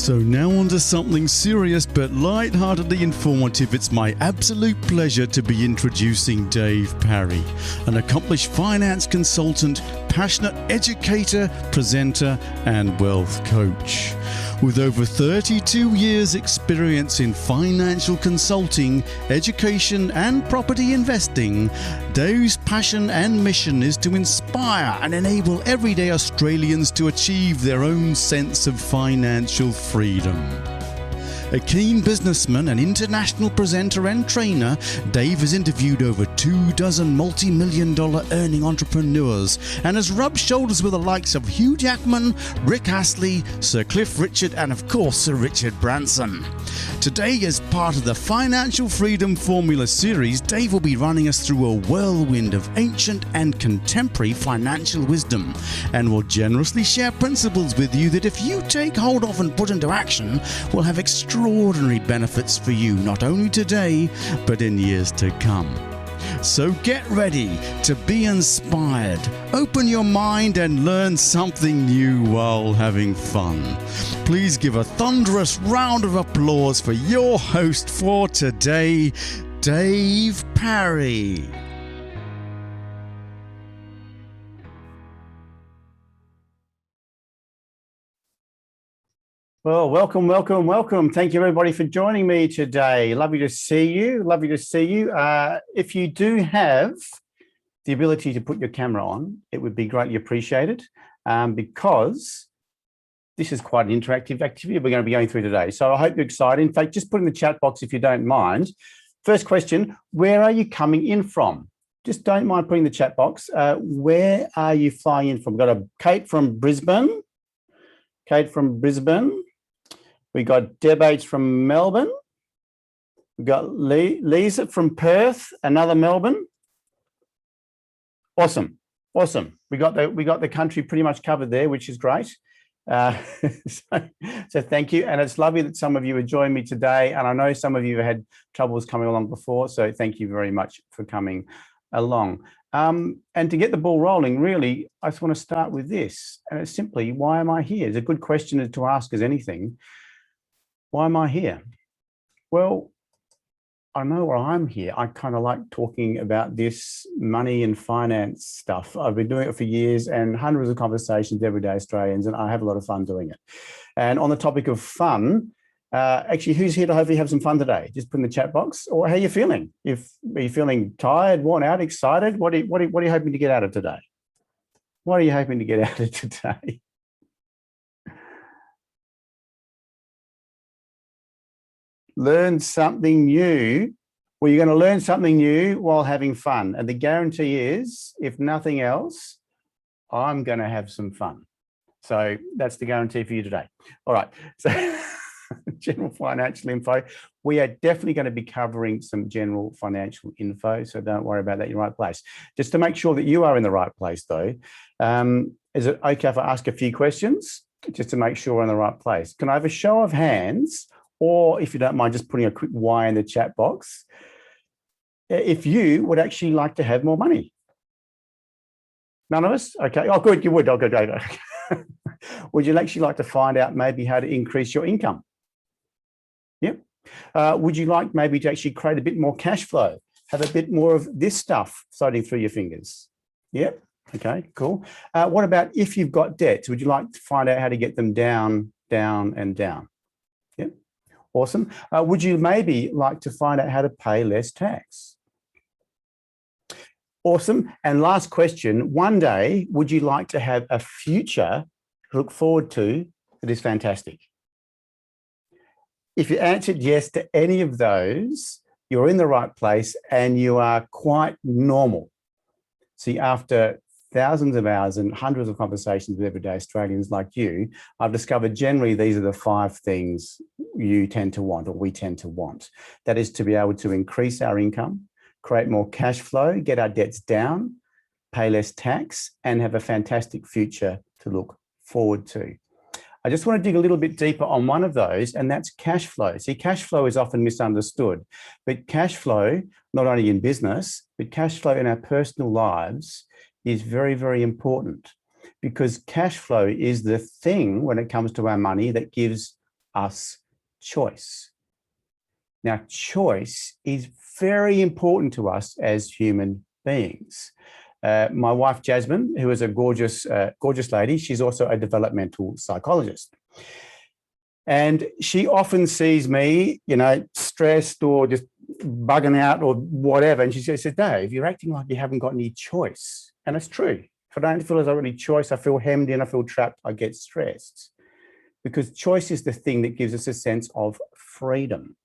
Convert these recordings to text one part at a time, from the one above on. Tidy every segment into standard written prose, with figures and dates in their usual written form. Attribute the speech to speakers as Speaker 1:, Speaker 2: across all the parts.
Speaker 1: So now on to something serious but light-heartedly informative. It's my absolute pleasure to be introducing Dave Parry, an accomplished finance consultant, passionate educator, presenter and wealth coach. With over 32 years experience in financial consulting, education and property investing, Dave's passion and mission is to inspire and enable everyday Australians to achieve their own sense of financial freedom. A keen businessman and international presenter and trainer, Dave has interviewed over 24 multi-million-dollar earning entrepreneurs and has rubbed shoulders with the likes of Hugh Jackman, Rick Astley, Sir Cliff Richard and of course Sir Richard Branson. Today, as part of the Financial Freedom Formula series, Dave will be running us through a whirlwind of ancient and contemporary financial wisdom and will generously share principles with you that if you take hold of and put into action will have extraordinary benefits for you, not only today, but in years to come. So get ready to be inspired, open your mind and learn something new while having fun. Please give a thunderous round of applause for your host for today, Dave Parry.
Speaker 2: Well, welcome. Thank you, everybody, for joining me today. Lovely to see you. If you do have the ability to put your camera on, it would be greatly appreciated because this is quite an interactive activity we're going to be going through today. So I hope you're excited. In fact, just put in the chat box if you don't mind. First question, where are you coming in from? Just don't mind putting in the chat box. Where are you flying in from? We've got a Kate from Brisbane. We got Deb H from Melbourne. We got Lisa from Perth, another Melbourne. Awesome. We got the country pretty much covered there, which is great. So thank you, and it's lovely that some of you have joined me today. And I know some of you have had troubles coming along before, so thank you very much for coming along. And to get the ball rolling, really, I just want to start with this, and it's simply, why am I here? It's a good question to ask as anything. Why am I here? Well, I know why I'm here. I kind of like talking about this money and finance stuff. I've been doing it for years and hundreds of conversations with everyday Australians, and I have a lot of fun doing it. And on the topic of fun, actually, who's here to hopefully have some fun today? Just put in the chat box. Or how are you feeling? Are you feeling tired, worn out, excited? What are you hoping to get out of today? What are you hoping to get out of today? Learn something new. Well, you're going to learn something new while having fun. And the guarantee is, if nothing else, I'm going to have some fun. So that's the guarantee for you today. All right. So general financial info. We are definitely going to be covering some general financial info. So don't worry about that. You're in the right place. Just to make sure that you are in the right place, though, is it okay if I ask a few questions just to make sure we're in the right place? Can I have a show of hands? Or if you don't mind just putting a quick Y in the chat box, if you would actually like to have more money. None of us? Okay. Oh, good. You would. Oh, good. Would you actually like to find out maybe how to increase your income? Yep. Would you like maybe to actually create a bit more cash flow, have a bit more of this stuff floating through your fingers? Yep. Okay, cool. What about if you've got debts? Would you like to find out how to get them down, and down? Yep. Awesome. Would you maybe like to find out how to pay less tax? Awesome. And last question, one day, would you like to have a future to look forward to that is fantastic? If you answered yes to any of those, you're in the right place and you are quite normal. See, after thousands of hours and hundreds of conversations with everyday Australians like you, I've discovered generally these are the 5 things you tend to want, or we tend to want. That is to be able to increase our income, create more cash flow, get our debts down, pay less tax, and have a fantastic future to look forward to. I just want to dig a little bit deeper on one of those, and that's cash flow. See, cash flow is often misunderstood, but cash flow, not only in business, but cash flow in our personal lives is very, very important, because cash flow is the thing when it comes to our money that gives us choice. Now, choice is very important to us as human beings. My wife, Jasmine, who is a gorgeous lady, she's also a developmental psychologist. And she often sees me, stressed or just bugging out or whatever. And she says, Dave, you're acting like you haven't got any choice. And it's true. If I don't feel as I've got any choice, I feel hemmed in, I feel trapped, I get stressed. Because choice is the thing that gives us a sense of freedom.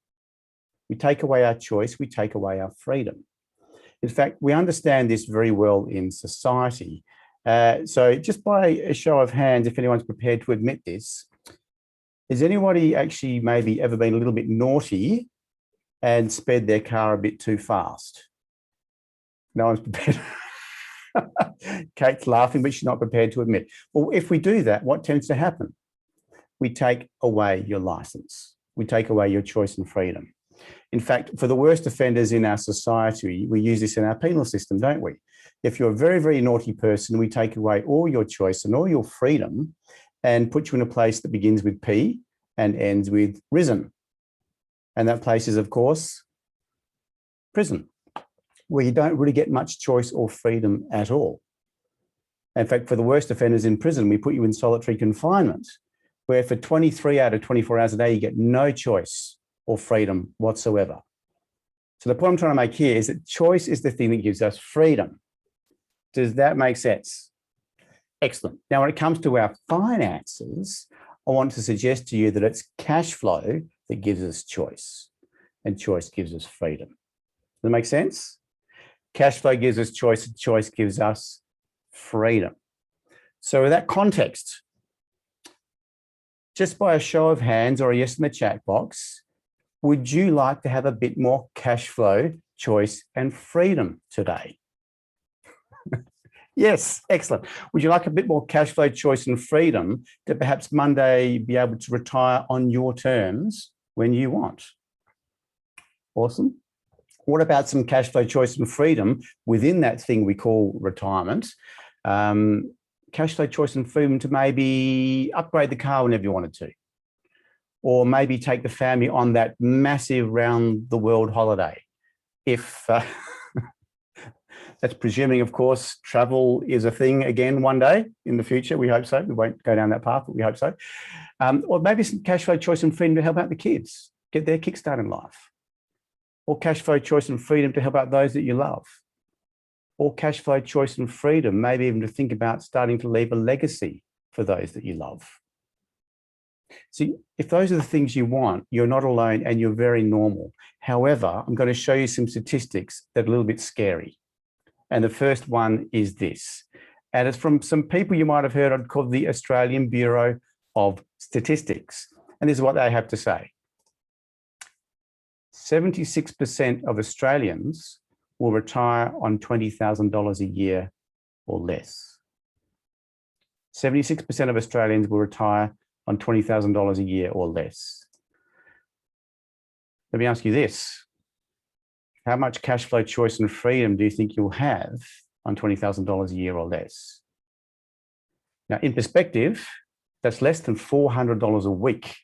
Speaker 2: We take away our choice, we take away our freedom. In fact, we understand this very well in society. So just by a show of hands, if anyone's prepared to admit this, has anybody actually maybe ever been a little bit naughty and sped their car a bit too fast? No one's prepared. Kate's laughing, but she's not prepared to admit. Well, if we do that, what tends to happen? We take away your license. We take away your choice and freedom. In fact, for the worst offenders in our society, we use this in our penal system, don't we? If you're a very, very naughty person, we take away all your choice and all your freedom and put you in a place that begins with P and ends with risen. And that place is, of course, prison, where you don't really get much choice or freedom at all. In fact, for the worst offenders in prison, we put you in solitary confinement, where for 23 out of 24 hours a day, you get no choice or freedom whatsoever. So the point I'm trying to make here is that choice is the thing that gives us freedom. Does that make sense? Excellent. Now, when it comes to our finances, I want to suggest to you that it's cash flow that gives us choice, and choice gives us freedom. Does that make sense? Cash flow gives us choice, and choice gives us freedom. So with that context, just by a show of hands or a yes in the chat box, would you like to have a bit more cash flow, choice, and freedom today? Yes, excellent. Would you like a bit more cash flow, choice, and freedom to perhaps Monday be able to retire on your terms when you want? Awesome. What about some cash flow, choice, and freedom within that thing we call retirement? Cash flow, choice, and freedom to maybe upgrade the car whenever you wanted to, or maybe take the family on that massive round the world holiday. If that's presuming, of course, travel is a thing again one day in the future. We hope so. We won't go down that path, but we hope so. Or maybe some cash flow, choice, and freedom to help out the kids, get their kickstart in life. Or cash flow, choice, and freedom to help out those that you love. Or cash flow, choice, and freedom, maybe even to think about starting to leave a legacy for those that you love. See, if those are the things you want, you're not alone and you're very normal. However, I'm going to show you some statistics that are a little bit scary. And the first one is this. And it's from some people you might have heard of called the Australian Bureau of Statistics. And this is what they have to say. 76% of Australians will retire on $20,000 a year or less. 76% of Australians will retire on $20,000 a year or less. Let me ask you this. How much cash flow, choice, and freedom do you think you'll have on $20,000 a year or less? Now, in perspective, that's less than $400 a week.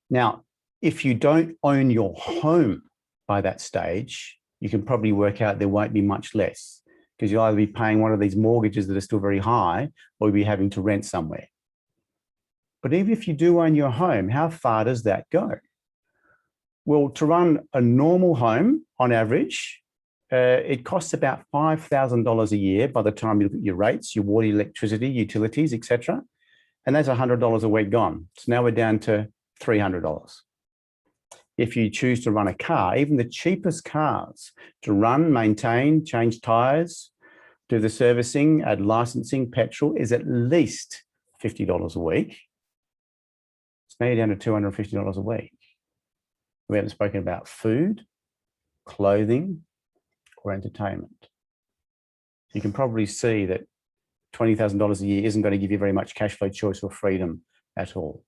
Speaker 2: Now, if you don't own your home by that stage, you can probably work out there won't be much less, because you'll either be paying one of these mortgages that are still very high, or you'll be having to rent somewhere. But even if you do own your home, how far does that go? Well, to run a normal home, on average, it costs about $5,000 a year by the time you look at your rates, your water, electricity, utilities, etc. And that's $100 a week gone. So now we're down to $300. If you choose to run a car, even the cheapest cars to run, maintain, change tires, do the servicing, add licensing, petrol, is at least $50 a week. It's now down to $250 a week. We haven't spoken about food, clothing, or entertainment. You can probably see that $20,000 a year isn't going to give you very much cash flow, choice, or freedom at all.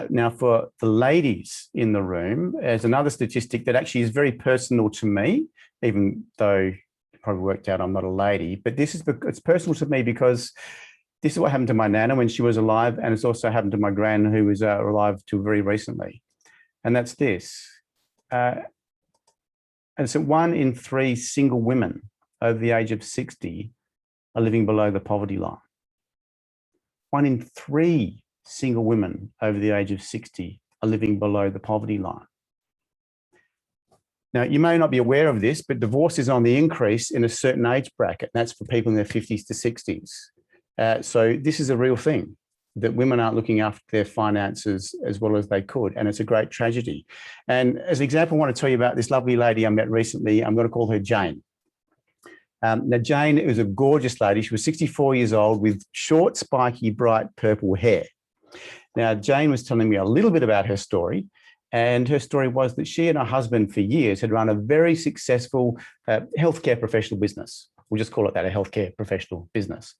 Speaker 2: Now, for the ladies in the room, there's another statistic that actually is very personal to me, even though it probably worked out I'm not a lady, but it's personal to me because this is what happened to my nana when she was alive, and it's also happened to my gran who was alive till very recently. And that's this. And so 1 in 3 single women over the age of 60 are living below the poverty line. 1 in 3 single women over the age of 60 are living below the poverty line. Now, you may not be aware of this, but divorce is on the increase in a certain age bracket. That's for people in their 50s to 60s. So this is a real thing, that women aren't looking after their finances as well as they could. And it's a great tragedy. And as an example, I want to tell you about this lovely lady I met recently. I'm going to call her Jane. Now, Jane is a gorgeous lady. She was 64 years old with short, spiky, bright purple hair. Now, Jane was telling me a little bit about her story. And her story was that she and her husband for years had run a very successful healthcare professional business. We'll just call it that, a healthcare professional business.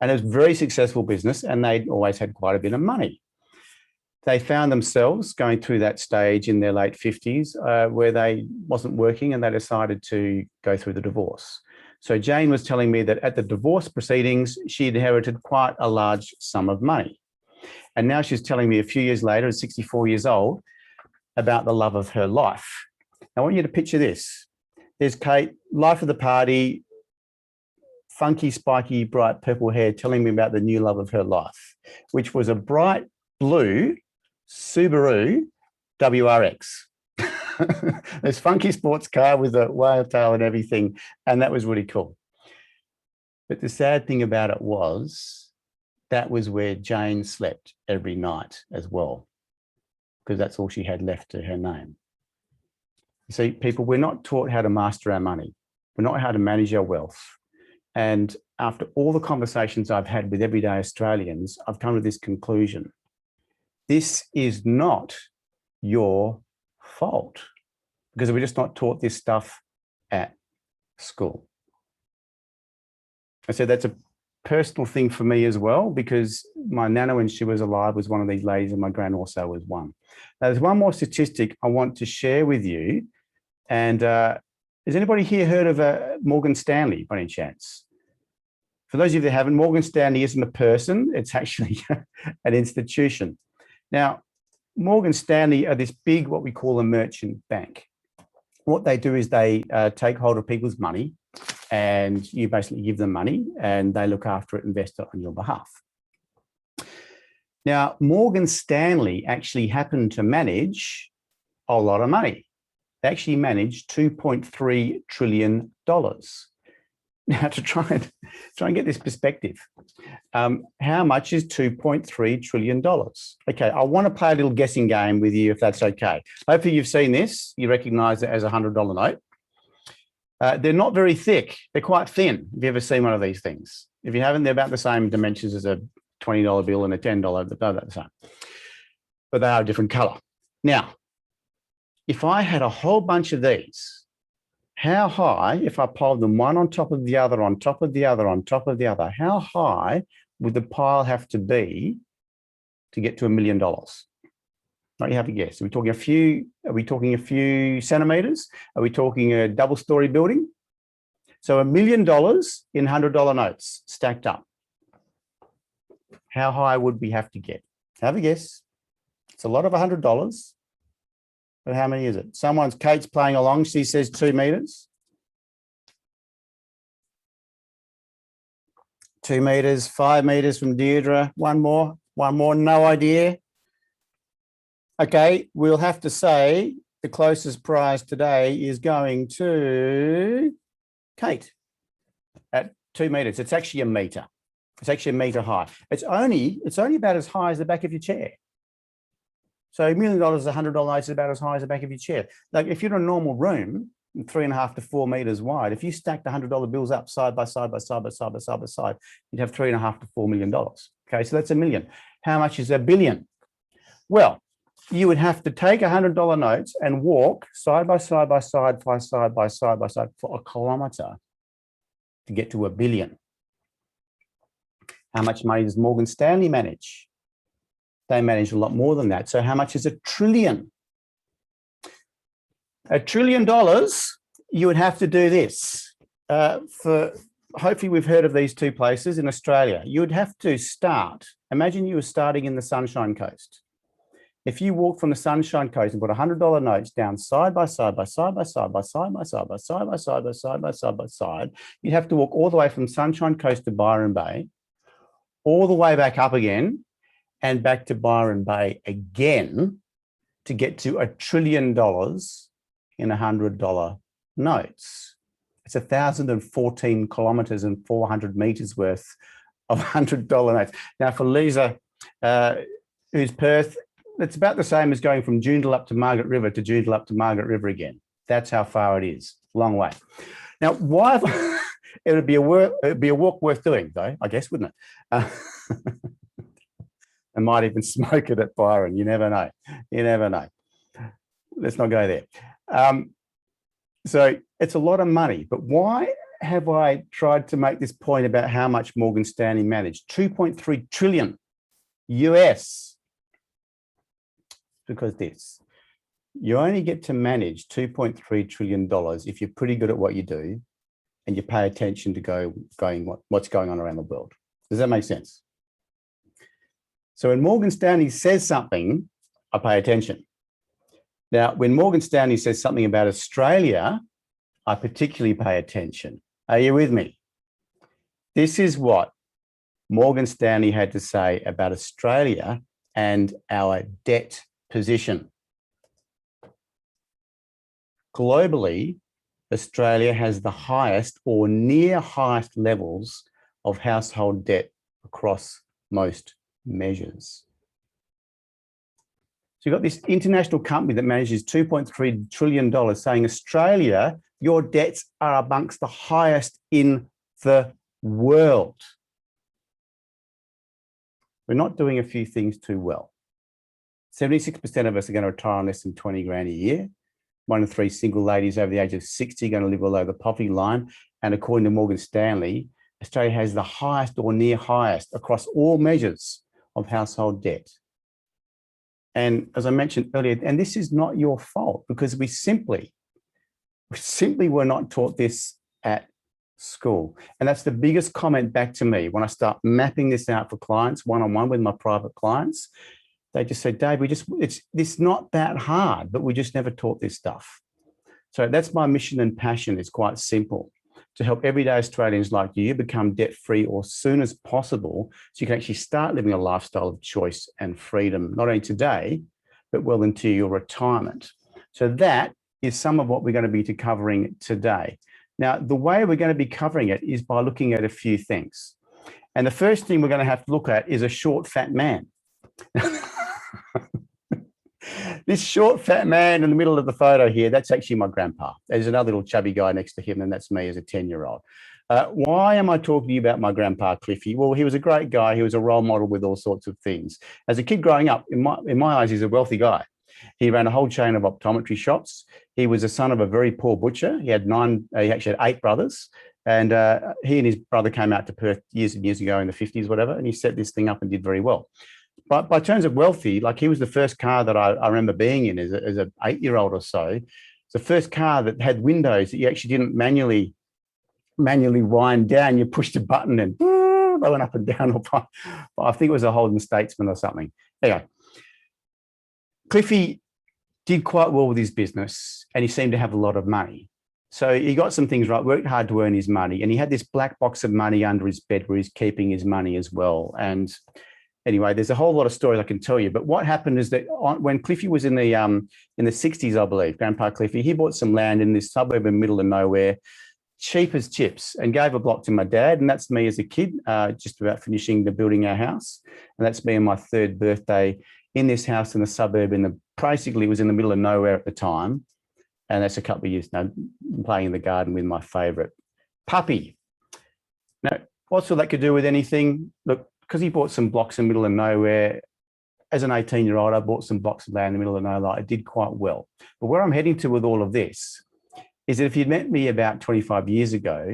Speaker 2: And it was a very successful business, and they'd always had quite a bit of money. They found themselves going through that stage in their late 50s where they wasn't working, and they decided to go through the divorce. So Jane was telling me that at the divorce proceedings, she inherited quite a large sum of money. And now she's telling me a few years later, at 64 years old, about the love of her life. I want you to picture this. There's Kate, life of the party, funky, spiky, bright purple hair, telling me about the new love of her life, which was a bright blue Subaru WRX. This funky sports car with a whale tail and everything. And that was really cool. But the sad thing about it was that was where Jane slept every night as well, because that's all she had left to her name. You see, people, we're not taught how to master our money. We're not how to manage our wealth. And after all the conversations I've had with everyday Australians, I've come to this conclusion. This is not your fault, because we're just not taught this stuff at school. I said that's a personal thing for me as well, because my nana, when she was alive, was one of these ladies, and my gran also was one. Now, there's one more statistic I want to share with you. And has anybody here heard of Morgan Stanley by any chance? For those of you that haven't, Morgan Stanley isn't a person, it's actually an institution. Now, Morgan Stanley are this big, what we call a merchant bank. What they do is they take hold of people's money, and you basically give them money and they look after it, invest it on your behalf. Now, Morgan Stanley actually happened to manage a lot of money. They actually managed $2.3 trillion. Now, to try and get this perspective, how much is $2.3 trillion? Okay, I want to play a little guessing game with you, if that's okay. Hopefully you've seen this. You recognize it as a $100 note. They're not very thick. They're quite thin. Have you ever seen one of these things? If you haven't, they're about the same dimensions as a $20 bill and a $10, they're about the same. But they are a different color. Now, if I had a whole bunch of these, how high, if I piled them one on top of the other, on top of the other, on top of the other, how high would the pile have to be to get to $1 million? Right, you have a guess. Are we talking a few centimeters? Are we talking a double-story building? So $1 million in $100 notes stacked up. How high would we have to get? Have a guess. It's a lot of $100. But how many is it? Kate's playing along. She says 2 meters. 2 meters, 5 meters from Deirdre. One more, no idea. Okay, we'll have to say the closest prize today is going to Kate at 2 meters. It's actually a meter. It's actually a meter high. It's only about as high as the back of your chair. So $1 million, $100 notes is about as high as the back of your chair. Like if you're in a normal room, 3.5 to 4 meters wide, if you stacked $100 bills up side by side, you'd have $3.5 to $4 million. Okay, so that's $1 million. How much is $1 billion? Well, you would have to take $100 notes and walk side by side for a kilometer to get to $1 billion. How much money does Morgan Stanley manage? They manage a lot more than that. So how much is $1 trillion? $1 trillion, you would have to do this. For hopefully we've heard of these two places in Australia. You would have to start. Imagine you were starting in the Sunshine Coast. If you walk from the Sunshine Coast and put $100 notes down side by side, by side, by side, by side, by side, by side, by side, by side, by side, by side, you'd have to walk all the way from Sunshine Coast to Byron Bay, all the way back up again, and back to Byron Bay again to get to $1 trillion in $100 notes. It's 1,014 kilometers and 400 meters worth of $100 notes. Now, for Lisa, who's Perth, it's about the same as going from Joondalup to Margaret River to Joondalup to Margaret River again. That's how far it is. Long way. Now, why? It would be a walk worth doing, though, I guess, wouldn't it? I might even smoke it at Byron. You never know. You never know. Let's not go there. So it's a lot of money. But why have I tried to make this point about how much Morgan Stanley managed? 2.3 trillion US. Because you only get to manage $2.3 trillion if you're pretty good at what you do and you pay attention to what's going on around the world. Does that make sense? So when Morgan Stanley says something, I pay attention. Now, when Morgan Stanley says something about Australia, I particularly pay attention. Are you with me? This is what Morgan Stanley had to say about Australia and our debt position. Globally, Australia has the highest or near highest levels of household debt across most measures. So you've got this international company that manages $2.3 trillion saying, Australia, your debts are amongst the highest in the world. We're not doing a few things too well. 76% of us are going to retire on less than 20 grand a year. 1 in 3 single ladies over the age of 60 are going to live below the poverty line. And according to Morgan Stanley, Australia has the highest or near highest across all measures of household debt. And as I mentioned earlier, and this is not your fault because we simply were not taught this at school. And that's the biggest comment back to me when I start mapping this out for clients one-on-one with my private clients. They just say, Dave, it's not that hard, but we just never taught this stuff. So that's my mission and passion. It's quite simple, to help everyday Australians like you become debt-free as soon as possible so you can actually start living a lifestyle of choice and freedom, not only today, but well into your retirement. So that is some of what we're going to be covering today. Now, the way we're going to be covering it is by looking at a few things. And the first thing we're going to have to look at is a short, fat man. This short, fat man in the middle of the photo here, that's actually my grandpa. There's another little chubby guy next to him, and that's me as a 10-year-old. Why am I talking to you about my grandpa, Cliffy? Well, he was a great guy. He was a role model with all sorts of things. As a kid growing up, in my eyes, he's a wealthy guy. He ran a whole chain of optometry shops. He was the son of a very poor butcher. He actually had 8 brothers. And he and his brother came out to Perth years and years ago in the 50s, whatever, and he set this thing up and did very well. But by terms of wealthy, like he was the first car that I remember being in as an 8-year-old or so. It's the first car that had windows that you actually didn't manually wind down. You pushed a button and they went up and down. I think it was a Holden Statesman or something. Anyway, Cliffy did quite well with his business and he seemed to have a lot of money. So he got some things right, worked hard to earn his money, and he had this black box of money under his bed where he's keeping his money as well. And anyway, there's a whole lot of stories I can tell you. But what happened is that when Cliffy was in the 60s, I believe, Grandpa Cliffy, he bought some land in this suburb in the middle of nowhere, cheap as chips, and gave a block to my dad. And that's me as a kid, just about finishing building our house. And that's me on my 3rd birthday in this house in the suburb. Basically, it was in the middle of nowhere at the time. And that's a couple of years now, playing in the garden with my favourite puppy. Now, what's all that could do with anything? Look, because he bought some blocks in the middle of nowhere, as an 18-year-old, I bought some blocks of land in the middle of nowhere. I did quite well. But where I'm heading to with all of this is that if you'd met me about 25 years ago,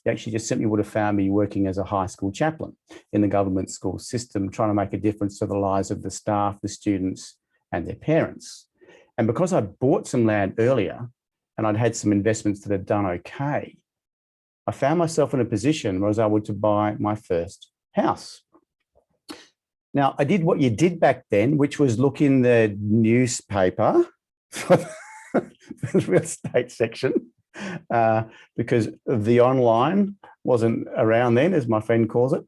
Speaker 2: you actually just simply would have found me working as a high school chaplain in the government school system, trying to make a difference to the lives of the staff, the students, and their parents. And because I bought some land earlier and I'd had some investments that had done okay, I found myself in a position where I was able to buy my first house. Now, I did what you did back then, which was look in the newspaper for the real estate section, because the online wasn't around then, as my friend calls it.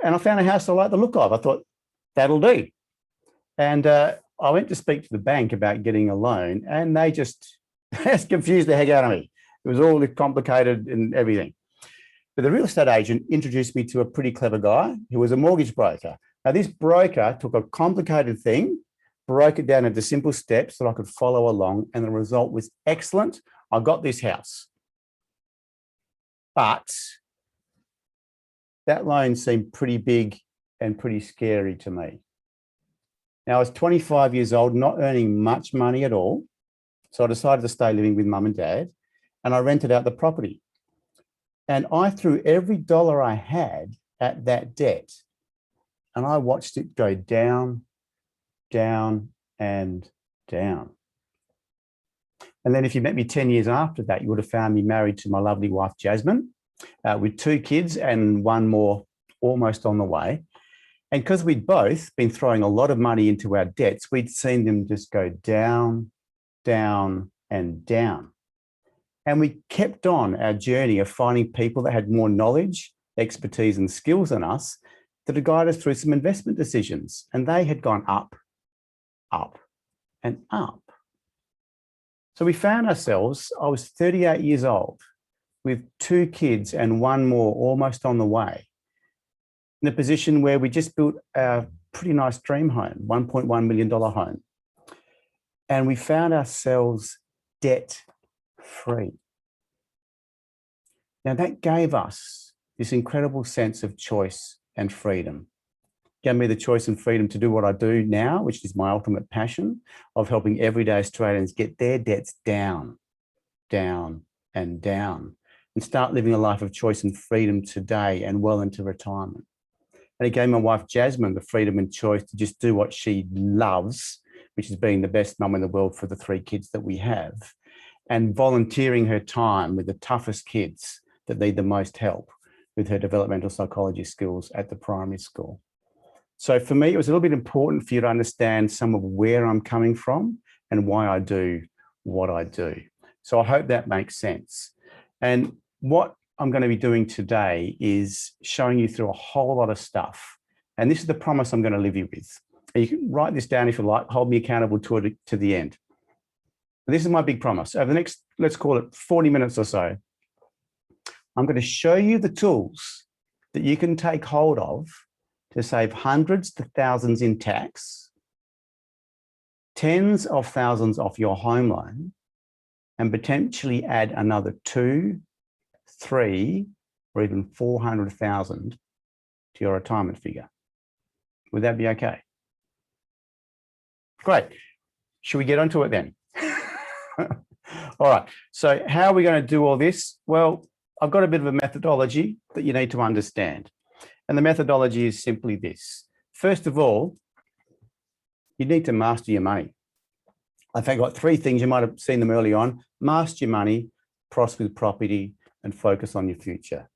Speaker 2: And I found a house I liked the look of. I thought, that'll do. And I went to speak to the bank about getting a loan, and they just confused the heck out of me. It was all complicated and everything. But the real estate agent introduced me to a pretty clever guy who was a mortgage broker. Now, this broker took a complicated thing, broke it down into simple steps that I could follow along, and the result was excellent. I got this house. But that loan seemed pretty big and pretty scary to me. Now, I was 25 years old, not earning much money at all. So I decided to stay living with mum and dad, and I rented out the property. And I threw every dollar I had at that debt, and I watched it go down, down, and down. And then if you met me 10 years after that, you would have found me married to my lovely wife, Jasmine, with 2 kids and 1 more almost on the way. And because we'd both been throwing a lot of money into our debts, we'd seen them just go down, down, and down. And we kept on our journey of finding people that had more knowledge, expertise, and skills than us that had guided us through some investment decisions. And they had gone up, up, and up. So we found ourselves, I was 38 years old, with 2 kids and 1 more almost on the way, in a position where we just built a pretty nice dream home, $1.1 million home. And we found ourselves debt-free. Now, that gave us this incredible sense of choice and freedom. Gave me the choice and freedom to do what I do now, which is my ultimate passion of helping everyday Australians get their debts down, down, and down, and start living a life of choice and freedom today and well into retirement. And it gave my wife, Jasmine, the freedom and choice to just do what she loves, which is being the best mum in the world for the 3 kids that we have, and volunteering her time with the toughest kids that need the most help with her developmental psychology skills at the primary school. So for me, it was a little bit important for you to understand some of where I'm coming from and why I do what I do. So I hope that makes sense. And what I'm going to be doing today is showing you through a whole lot of stuff. And this is the promise I'm going to leave you with. And you can write this down if you like, hold me accountable to the end. But this is my big promise. Over the next, let's call it 40 minutes or so, I'm going to show you the tools that you can take hold of to save hundreds to thousands in tax, tens of thousands off your home loan, and potentially add another 2, 3, or even 400,000 to your retirement figure. Would that be okay? Great. Should we get onto it then? All right. So how are we going to do all this? Well, I've got a bit of a methodology that you need to understand. And the methodology is simply this. First of all, you need to master your money. I've got 3 things. You might have seen them early on. Master your money, prosper with property, and focus on your future.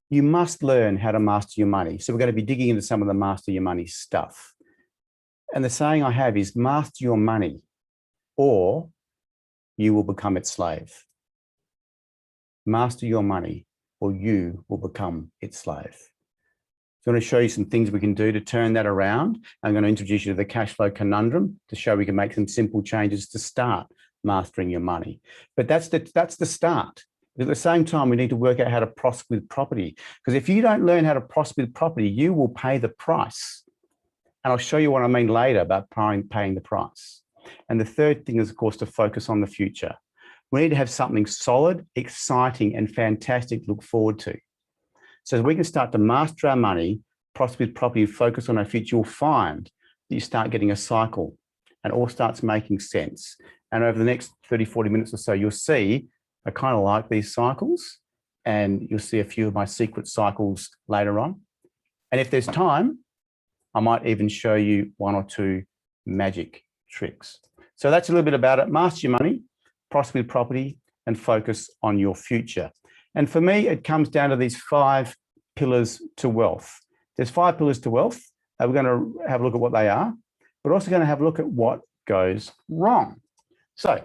Speaker 2: You must learn how to master your money. So we're going to be digging into some of the master your money stuff. And the saying I have is master your money or you will become its slave. Master your money or you will become its slave. So I'm going to show you some things we can do to turn that around. I'm going to introduce you to the cash flow conundrum to show we can make some simple changes to start mastering your money. But that's the start. At the same time, we need to work out how to prosper with property. Because if you don't learn how to prosper with property, you will pay the price. And I'll show you what I mean later about paying the price. And the third thing is, of course, to focus on the future. We need to have something solid, exciting, and fantastic to look forward to. So as we can start to master our money, prosper with property, focus on our future, you'll find that you start getting a cycle and all starts making sense. And over the next 30, 40 minutes or so, you'll see I kind of like these cycles, and you'll see a few of my secret cycles later on. And if there's time, I might even show you 1 or 2 magic tricks. So that's a little bit about it. Master your money, prosper with property, and focus on your future. And for me, it comes down to these 5 pillars to wealth. There's 5 pillars to wealth. We're going to have a look at what they are, but also going to have a look at what goes wrong. So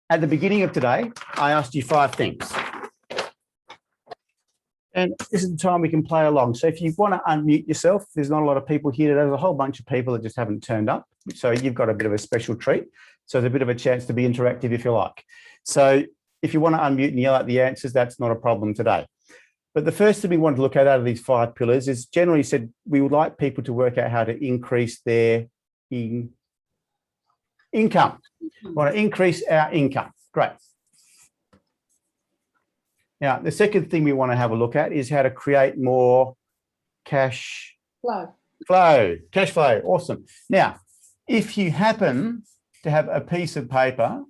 Speaker 2: at the beginning of today, I asked you 5 things. And this is the time we can play along. So if you want to unmute yourself, there's not a lot of people here. There's a whole bunch of people that just haven't turned up. So you've got a bit of a special treat. So there's a bit of a chance to be interactive if you like. So if you want to unmute and yell out the answers, that's not a problem today. But the first thing we want to look at out of these 5 pillars is generally said we would like people to work out how to increase their income. We want to increase our income. Great. Now, the second thing we want to have a look at is how to create more cash flow. Cash flow. Awesome. Now, if you happen to have a piece of paper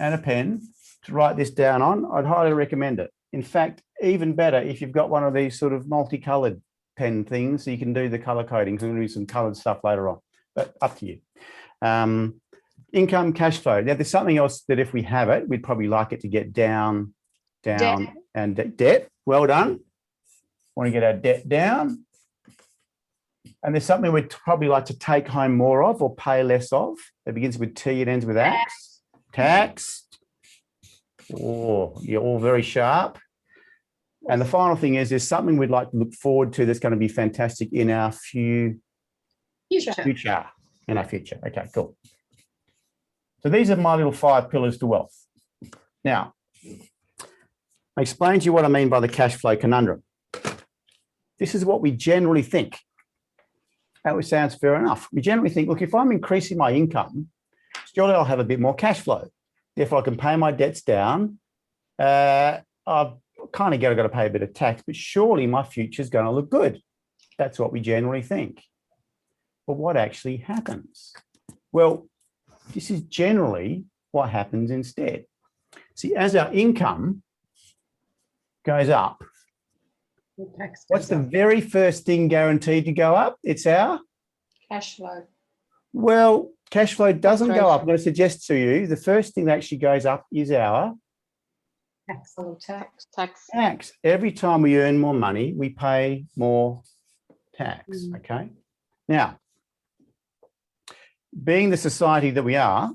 Speaker 2: and a pen to write this down on, I'd highly recommend it. In fact, even better if you've got one of these sort of multicolored pen things, so you can do the color coding. So we're going to do some colored stuff later on, but up to you. Income, cash flow. Now, there's something else that if we have it, we'd probably like it to get down, and debt. Well done. Want to get our debt down. And there's something we'd probably like to take home more of or pay less of. It begins with T, it ends with X. Tax. Oh, you're all very sharp. And the final thing is there's something we'd like to look forward to that's going to be fantastic in our future. In our future. Okay, cool. So these are my little 5 pillars to wealth. Now, I explain to you what I mean by the cash flow conundrum. This is what we generally think. That sounds fair enough. We generally think, look, if I'm increasing my income, surely I'll have a bit more cash flow. Therefore, I can pay my debts down. I've kind of got to pay a bit of tax, but surely my future is going to look good. That's what we generally think. But what actually happens? Well, this is generally what happens instead. See, as our income goes up, what's the very first thing guaranteed to go up? It's our
Speaker 3: cash flow.
Speaker 2: Well, cash flow doesn't go up. I'm going to suggest to you the first thing that actually goes up is our tax. Every time we earn more money, we pay more tax. Okay. Now, being the society that we are,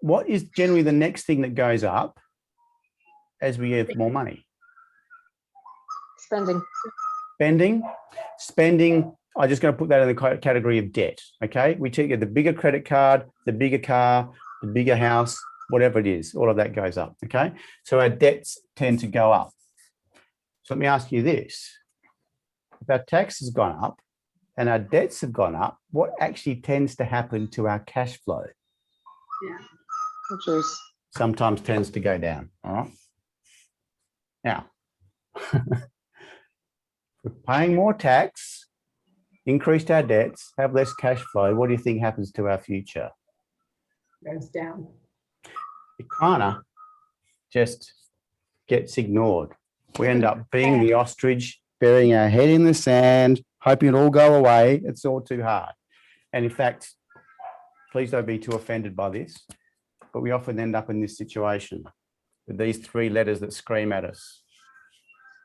Speaker 2: what is generally the next thing that goes up as we earn more money? Spending. I'm just going to put that in the category of debt. Okay. We take the bigger credit card, the bigger car, the bigger house, whatever it is, all of that goes up. Okay. So our debts tend to go up. So let me ask you this. If our tax has gone up and our debts have gone up, what actually tends to happen to our cash flow?
Speaker 3: Which is
Speaker 2: sometimes tends to go down. All right. Now, we're paying more tax, increased our debts, have less cash flow. What do you think happens to our future?
Speaker 3: Goes down.
Speaker 2: It kind of just gets ignored. We end up being the ostrich, burying our head in the sand, hoping it'll all go away. It's all too hard. And in fact, please don't be too offended by this, but we often end up in this situation with these 3 letters that scream at us.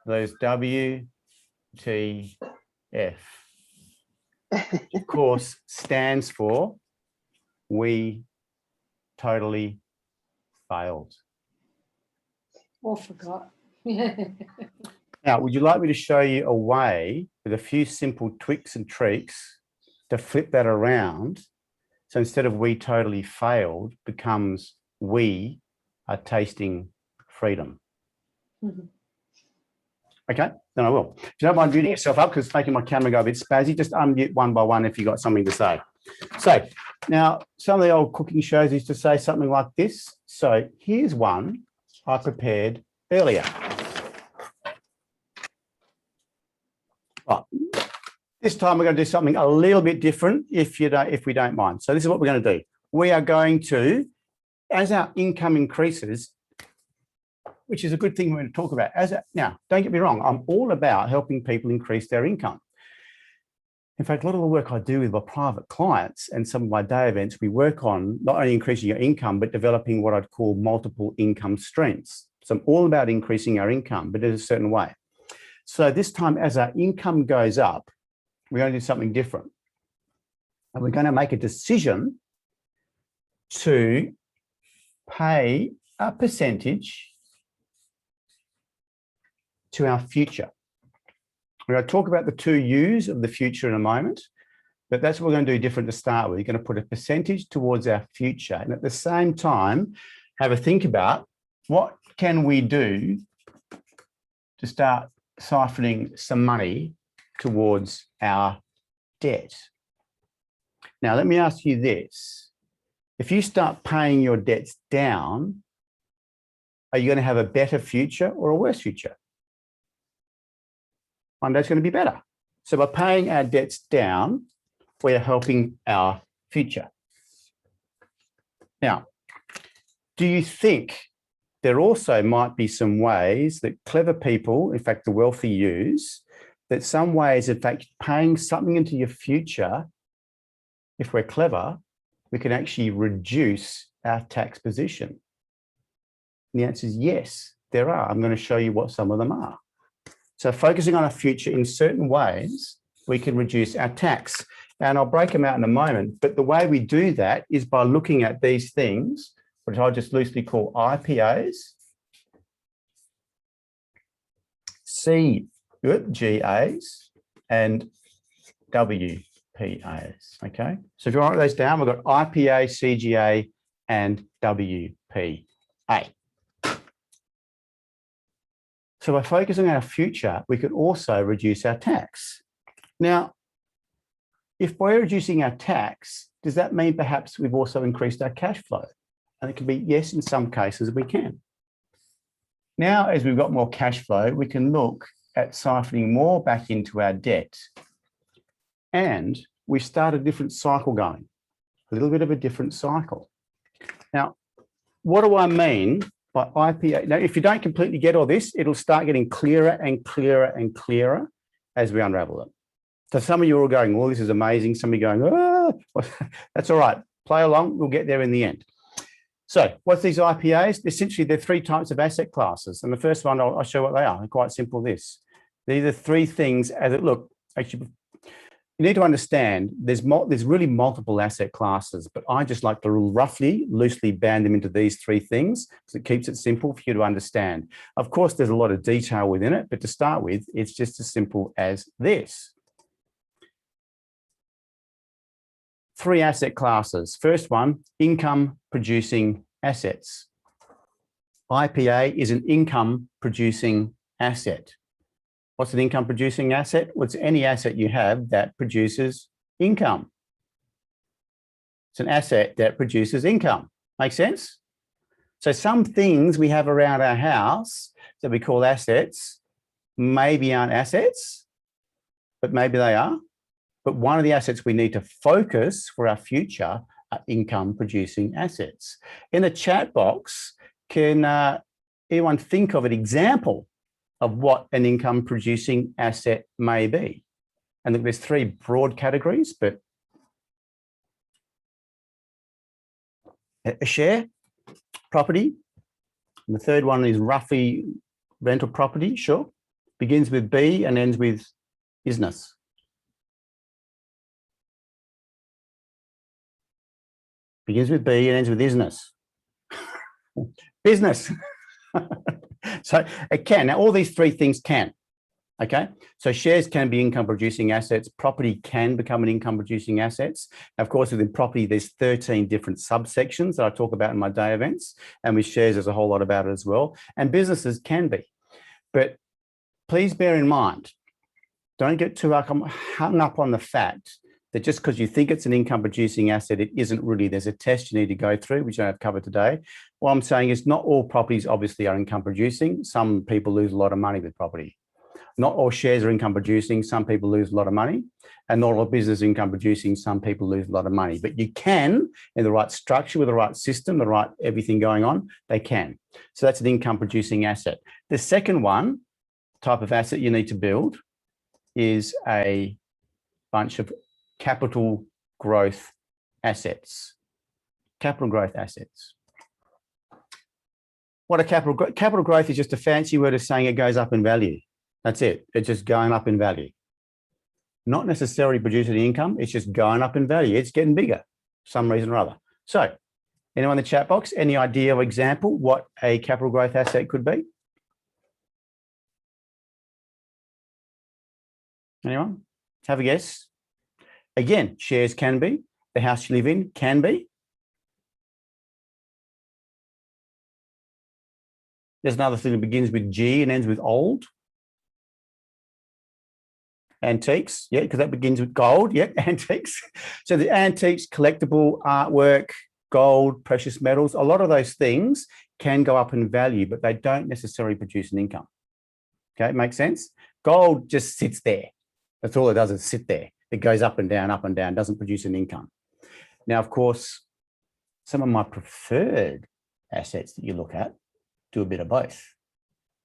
Speaker 2: Those WTF, of course, stands for we totally failed.
Speaker 3: Or forgot.
Speaker 2: Now, would you like me to show you a way with a few simple tweaks and tricks to flip that around? So instead of we totally failed becomes we are tasting freedom. Okay, then I will. If you don't mind muting yourself up because it's making my camera go a bit spazzy, just unmute one by one if you've got something to say. So now some of the old cooking shows used to say something like this. So here's one I prepared earlier. Right. This time we're going to do something a little bit different if we don't mind. So this is what we're going to do. We are going to, as our income increases, which is a good thing we're going to talk about. Now, don't get me wrong, I'm all about helping people increase their income. In fact, a lot of the work I do with my private clients and some of my day events, we work on not only increasing your income, but developing what I'd call multiple income streams. So I'm all about increasing our income, but in a certain way. So this time, as our income goes up, we're going to do something different. And we're going to make a decision to pay a percentage to our future. We're going to talk about the 2 U's of the future in a moment, but that's what we're going to do different to start with. You're going to put a percentage towards our future. And at the same time, have a think about what can we do to start siphoning some money towards our debt. Now, let me ask you this. If you start paying your debts down, are you going to have a better future or a worse future? One day's going to be better. So by paying our debts down, we're helping our future. Now, do you think there also might be some ways that clever people, in fact, the wealthy use, that some ways, in fact, paying something into your future, if we're clever, we can actually reduce our tax position? And the answer is yes, there are. I'm going to show you what some of them are. So focusing on our future in certain ways, we can reduce our tax. And I'll break them out in a moment. But the way we do that is by looking at these things, which I just loosely call IPAs, CGAs, and WPAs. Okay. So if you write those down, we've got IPA, CGA, and WPA. So by focusing on our future, we could also reduce our tax. Now, if by reducing our tax, does that mean perhaps we've also increased our cash flow? And it can be yes, in some cases we can. Now, as we've got more cash flow, we can look at siphoning more back into our debt. And we start a different cycle going, a little bit of a different cycle. Now, what do I mean by IPA? Now, if you don't completely get all this, it'll start getting clearer and clearer and clearer as we unravel it. So some of you are all going, well, this is amazing. Some of you are going, oh, that's all right. Play along. We'll get there in the end. So what's these IPAs? Essentially, they're 3 types of asset classes. And the first one, I'll show what they are. They're quite simple, this. These are 3 things as it look. Actually, you need to understand there's really multiple asset classes, but I just like to roughly, loosely band them into these 3 things because it keeps it simple for you to understand. Of course, there's a lot of detail within it, but to start with, it's just as simple as this. 3 asset classes. First one, income producing assets. IPA is an income producing asset. What's an income producing asset? Well, it's any asset you have that produces income. It's an asset that produces income. Make sense? So some things we have around our house that we call assets maybe aren't assets, but maybe they are. But one of the assets we need to focus for our future are income producing assets. In the chat box, can anyone think of an example of what an income producing asset may be? And there's 3 broad categories, but a share, property. And the third one is roughly rental property, sure. Begins with B and ends with business. Begins with B and ends with business. Business. So it can. Now, all these 3 things can. Okay. So shares can be income producing assets. Property can become an income producing assets. Now, of course, within property, there's 13 different subsections that I talk about in my day events. And with shares, there's a whole lot about it as well. And businesses can be. But please bear in mind, don't get too hung up on the fact that just because you think it's an income producing asset, it isn't really. There's a test you need to go through, which I have covered today. What I'm saying is not all properties obviously are income producing. Some people lose a lot of money with property. Not all shares are income producing. Some people lose a lot of money. And not all business income producing. Some people lose a lot of money. But you can, in the right structure, with the right system, the right everything going on, they can. So that's an income producing asset. The second one, type of asset you need to build is a bunch of capital growth assets. Capital growth assets. What a capital growth is just a fancy word of saying it goes up in value. That's it. It's just going up in value. Not necessarily producing income. It's just going up in value. It's getting bigger for some reason or other. So anyone in the chat box, any idea or example what a capital growth asset could be? Anyone? Have a guess. Again, shares can be. The house you live in can be. There's another thing that begins with G and ends with old. Antiques, yeah, because that begins with gold, yeah, antiques. So the antiques, collectible artwork, gold, precious metals, a lot of those things can go up in value, but they don't necessarily produce an income. Okay, makes sense? Gold just sits there. That's all it does is sit there. It goes up and down, doesn't produce an income. Now, of course, some of my preferred assets that you look at do a bit of both.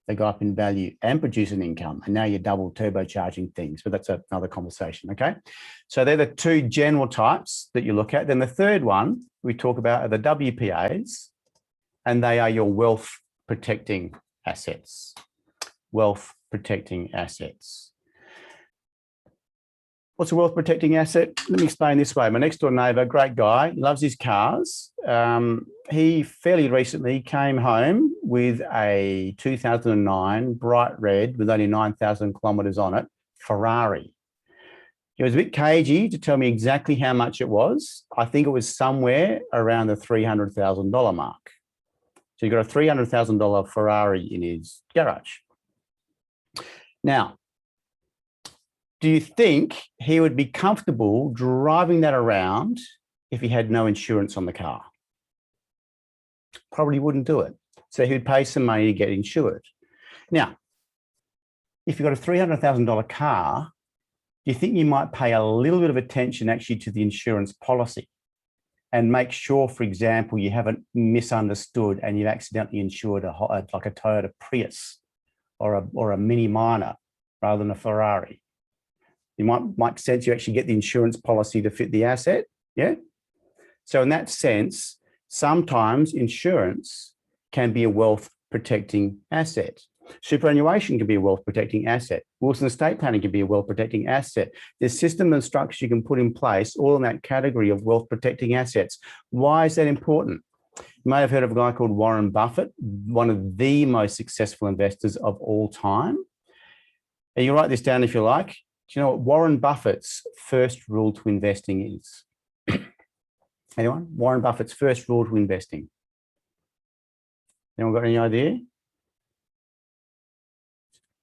Speaker 2: They go up in value and produce an income, and now you're double turbocharging things, but that's another conversation, okay? So they're the two general types that you look at. Then the third one we talk about are the WPAs, and they are your wealth protecting assets. Wealth protecting assets. What's a wealth protecting asset? Let me explain this way. My next door neighbour, great guy, loves his cars. He fairly recently came home with a 2009 bright red with only 9,000 kilometres on it, Ferrari. He was a bit cagey to tell me exactly how much it was. I think it was somewhere around the $300,000 mark. So you've got a $300,000 Ferrari in his garage. Now, do you think he would be comfortable driving that around if he had no insurance on the car? Probably wouldn't do it. So he would pay some money to get insured. Now, if you've got a $300,000 car, do you think you might pay a little bit of attention actually to the insurance policy and make sure, for example, you haven't misunderstood and you've accidentally insured like a Toyota Prius or a Mini Minor rather than a Ferrari? You might make sense you actually get the insurance policy to fit the asset, yeah? So in that sense, sometimes insurance can be a wealth protecting asset. Superannuation can be a wealth protecting asset. Wilson estate planning can be a wealth protecting asset. There's system and structure you can put in place all in that category of wealth protecting assets. Why is that important? You may have heard of a guy called Warren Buffett, one of the most successful investors of all time. And you write this down if you like. Do you know what Warren Buffett's first rule to investing is? Anyone? Warren Buffett's first rule to investing. Anyone got any idea?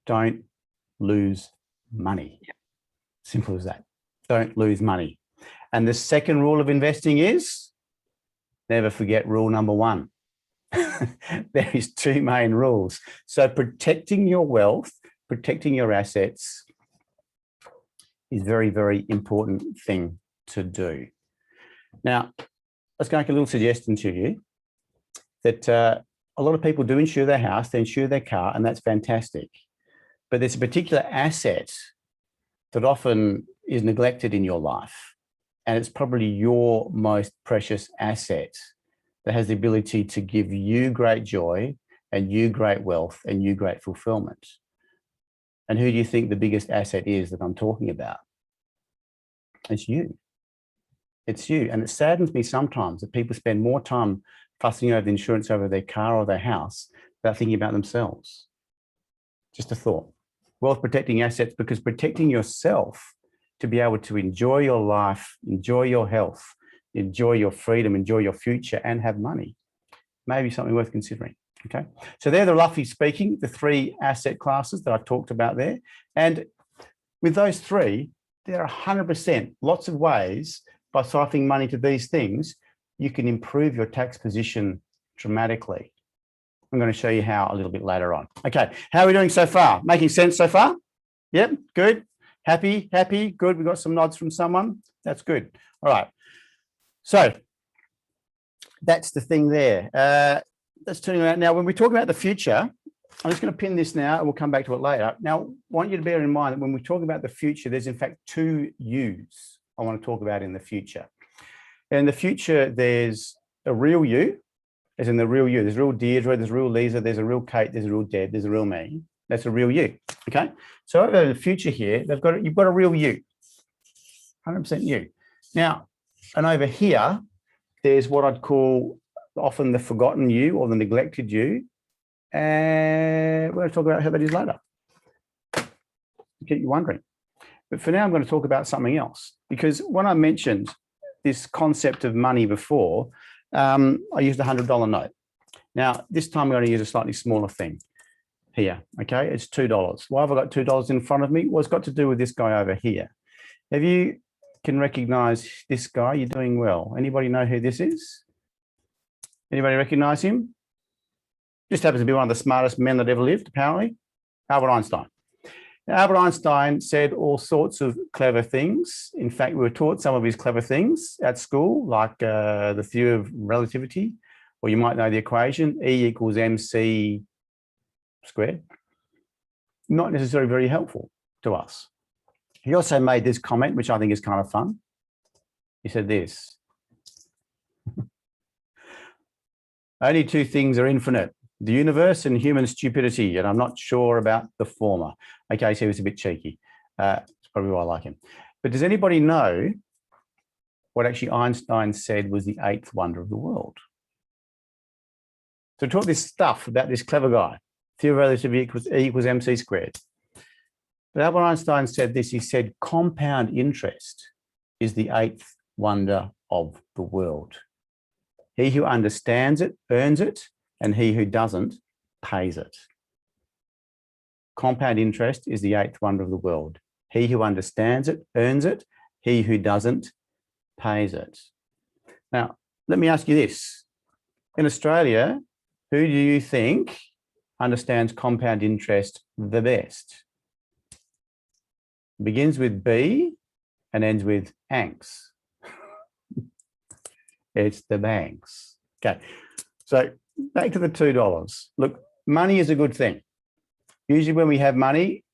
Speaker 2: Don't lose money. Simple as that. Don't lose money. And the second rule of investing is never forget rule number one. There is two main rules. So protecting your wealth, protecting your assets is very, very important thing to do. Now, let's go make a little suggestion to you that a lot of people do insure their house, they insure their car, and that's fantastic. But there's a particular asset that often is neglected in your life, and it's probably your most precious asset that has the ability to give you great joy and you great wealth and you great fulfillment. And who do you think the biggest asset is that I'm talking about? It's you. It's you. And it saddens me sometimes that people spend more time fussing over the insurance over their car or their house without thinking about themselves. Just a thought. Wealth protecting assets, because protecting yourself to be able to enjoy your life, enjoy your health, enjoy your freedom, enjoy your future, and have money may be something worth considering. Okay, so they're the, roughly speaking, the three asset classes that I've talked about there. And with those three, there are 100% lots of ways by siphoning money to these things, you can improve your tax position dramatically. I'm going to show you how a little bit later on. Okay, how are we doing so far? Making sense so far? Yep, good. Happy, good. We've got some nods from someone. That's good. All right. So that's the thing there. Let's turn around. Now, when we talk about the future, I'm just going to pin this now and we'll come back to it later. Now, I want you to bear in mind that when we talk about the future, there's in fact two yous I want to talk about in the future. In the future, there's a real you, as in the real you. There's a real Deirdre, there's a real Lisa, there's a real Kate, there's a real Deb, there's a real me. That's a real you, okay? So over the future here, you've got a real you, 100% you. Now, and over here, there's what I'd call often the forgotten you or the neglected you. And we're going to talk about how that is later. Keep you wondering. But for now, I'm going to talk about something else, because when I mentioned this concept of money before, I used a $100 note. Now, this time I'm going to use a slightly smaller thing here, okay? It's $2. Why have I got $2 in front of me? Well, it's got to do with this guy over here. If you can recognize this guy, you're doing well. Anybody know who this is? Anybody recognize him? Just happens to be one of the smartest men that ever lived, apparently. Albert Einstein. Now, Albert Einstein said all sorts of clever things. In fact, we were taught some of his clever things at school, like the theory of relativity, or you might know the equation, E equals mc squared. Not necessarily very helpful to us. He also made this comment, which I think is kind of fun. He said this: only two things are infinite, the universe and human stupidity, and I'm not sure about the former. Okay, so he was a bit cheeky. That's probably why I like him. But does anybody know what actually Einstein said was the eighth wonder of the world? So taught this stuff about this clever guy, theory of relativity equals E equals mc squared. But Albert Einstein said this, he said, compound interest is the eighth wonder of the world. He who understands it earns it, and he who doesn't pays it. Compound interest is the eighth wonder of the world. He who understands it earns it. He who doesn't pays it. Now, let me ask you this. In Australia, who do you think understands compound interest the best? It begins with B and ends with ANCS. It's the banks. Okay, so back to the $2. Look, money is a good thing. Usually when we have money,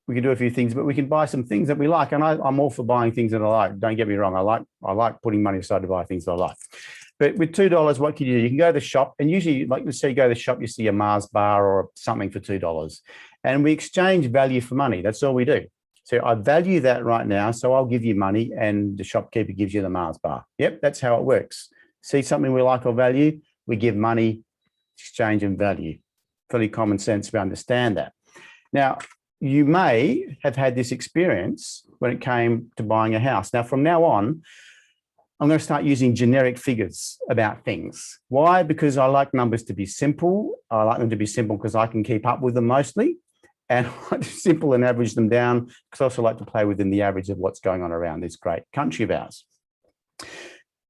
Speaker 2: we can do a few things, but we can buy some things that we like. And I'm all for buying things that I like. Don't get me wrong. I like putting money aside to buy things that I like. But with $2, what can you do? You can go to the shop, and usually, like let's say you go to the shop, you see a Mars bar or something for $2. And we exchange value for money. That's all we do. So I value that right now, so I'll give you money and the shopkeeper gives you the Mars bar. Yep, that's how it works. See something we like or value, we give money, exchange and value. Fairly common sense, we understand that. Now, you may have had this experience when it came to buying a house. Now, from now on, I'm going to start using generic figures about things. Why? Because I like numbers to be simple. I like them to be simple because I can keep up with them mostly. And I like to simple and average them down because I also like to play within the average of what's going on around this great country of ours.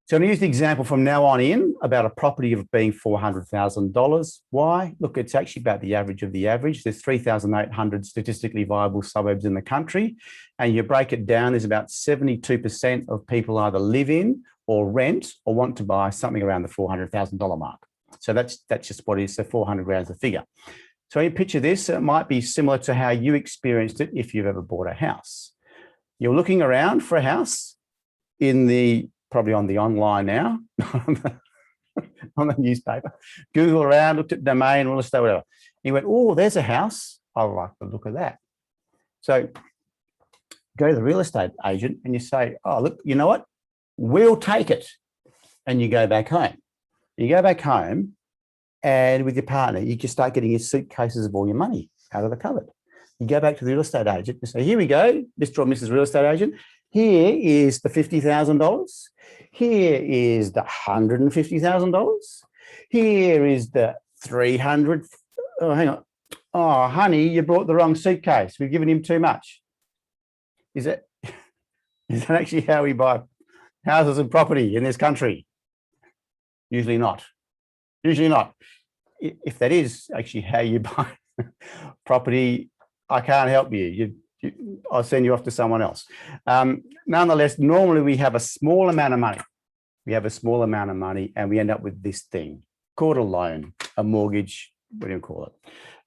Speaker 2: So I'm going to use the example from now on in about a property of being $400,000. Why? Look, it's actually about the average of the average. There's 3,800 statistically viable suburbs in the country. And you break it down, there's about 72% of people either live in or rent or want to buy something around the $400,000 mark. So that's just what it is. So 400 grand is the figure. So you picture this, it might be similar to how you experienced it if you've ever bought a house. You're looking around for a house probably on the online now, on the newspaper, Google around, looked at domain, real estate, whatever. You went, oh, there's a house. I like the look of that. So go to the real estate agent and you say, oh, look, you know what? We'll take it. And you go back home. You go back home and with your partner, you just start getting your suitcases of all your money out of the cupboard. You go back to the real estate agent and say, here we go, Mr. or Mrs. Real Estate Agent. Here is the $50,000. Here is the $150,000. Here is the 300. Oh, hang on. Oh, honey, you brought the wrong suitcase. We've given him too much. Is that actually how we buy houses and property in this country? Usually not. Usually not. If that is actually how you buy property, I can't help you. I'll send you off to someone else. Nonetheless, normally we have a small amount of money. We have a small amount of money and we end up with this thing called a loan, a mortgage, what do you call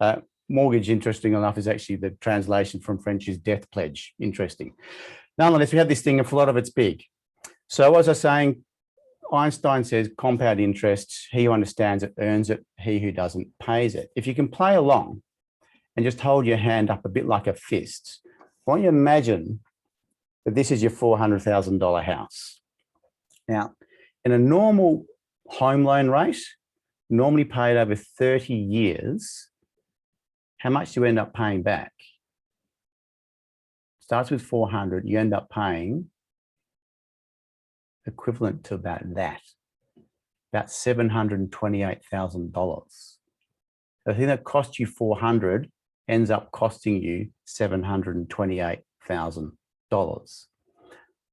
Speaker 2: it? Mortgage, interesting enough, is actually the translation from French is death pledge. Interesting. Nonetheless, we have this thing, and a lot of it's big. So as I was saying, Einstein says compound interest, he who understands it earns it, he who doesn't pays it. If you can play along and just hold your hand up a bit like a fist, why don't you imagine that this is your $400,000 house? Now, in a normal home loan rate, normally paid over 30 years, how much do you end up paying back? Starts with 400, you end up paying equivalent to about $728,000. The thing that cost you 400 ends up costing you $728,000.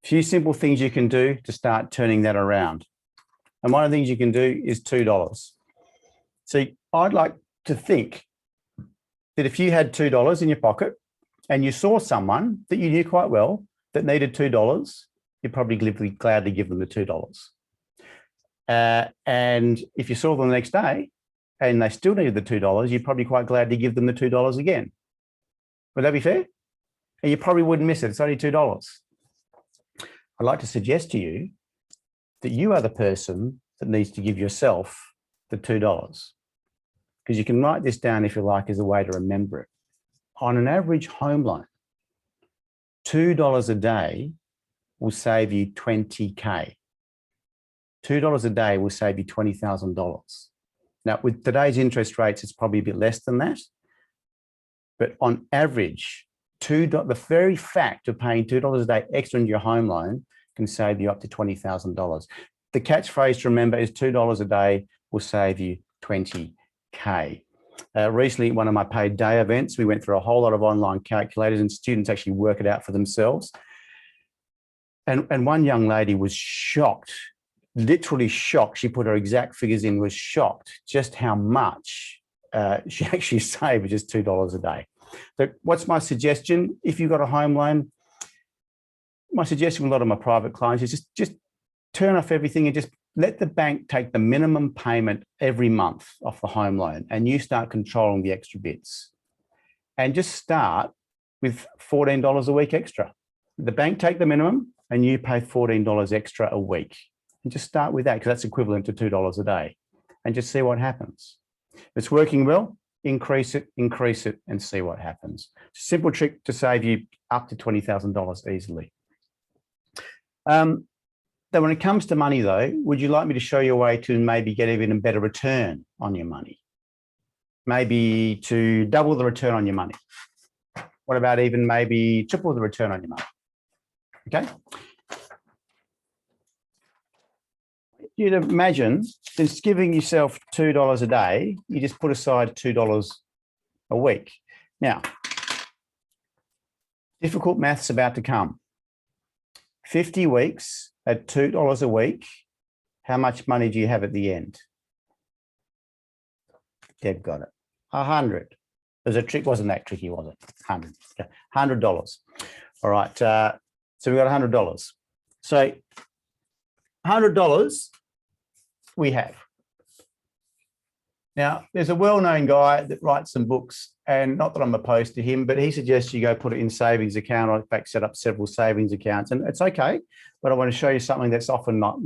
Speaker 2: Few simple things you can do to start turning that around. And one of the things you can do is $2. So I'd like to think that if you had $2 in your pocket and you saw someone that you knew quite well that needed $2, you'd probably gladly give them the $2. And if you saw them the next day and they still needed the $2, you'd probably quite gladly give them the $2 again. Would that be fair? And you probably wouldn't miss it. It's only $2. I'd like to suggest to you that you are the person that needs to give yourself the $2. Because you can write this down, if you like, as a way to remember it. On an average home loan, $2 a day will save you 20K. $2 a day will save you $20,000. Now, with today's interest rates, it's probably a bit less than that. But on average, the very fact of paying $2 a day extra into your home loan can save you up to $20,000. The catchphrase to remember is $2 a day will save you 20K. Recently, one of my paid day events, we went through a whole lot of online calculators and students actually work it out for themselves. And one young lady was shocked, literally shocked. She put her exact figures in, was shocked just how much she actually saved with just $2 a day. So what's my suggestion? If you've got a home loan, my suggestion with a lot of my private clients is just turn off everything and just let the bank take the minimum payment every month off the home loan, and you start controlling the extra bits. And just start with $14 a week extra. The bank take the minimum and you pay $14 extra a week. And just start with that, because that's equivalent to $2 a day, and just see what happens. If it's working well, increase it, and see what happens. Simple trick to save you up to $20,000 easily. Then when it comes to money though, would you like me to show you a way to maybe get even a better return on your money? Maybe to double the return on your money. What about even maybe triple the return on your money? Okay. You'd imagine just giving yourself $2 a day, you just put aside $2 a week. Now, difficult maths about to come. 50 weeks at $2 a week, how much money do you have at the end? Deb got it. 100. There's a trick, wasn't that tricky, was it? 100. Okay. $100. All right. So we got $100. So $100 we have. Now, there's a well-known guy that writes some books, and not that I'm opposed to him, but he suggests you go put it in savings account, or in fact, set up several savings accounts, and it's okay. But I want to show you something that's often not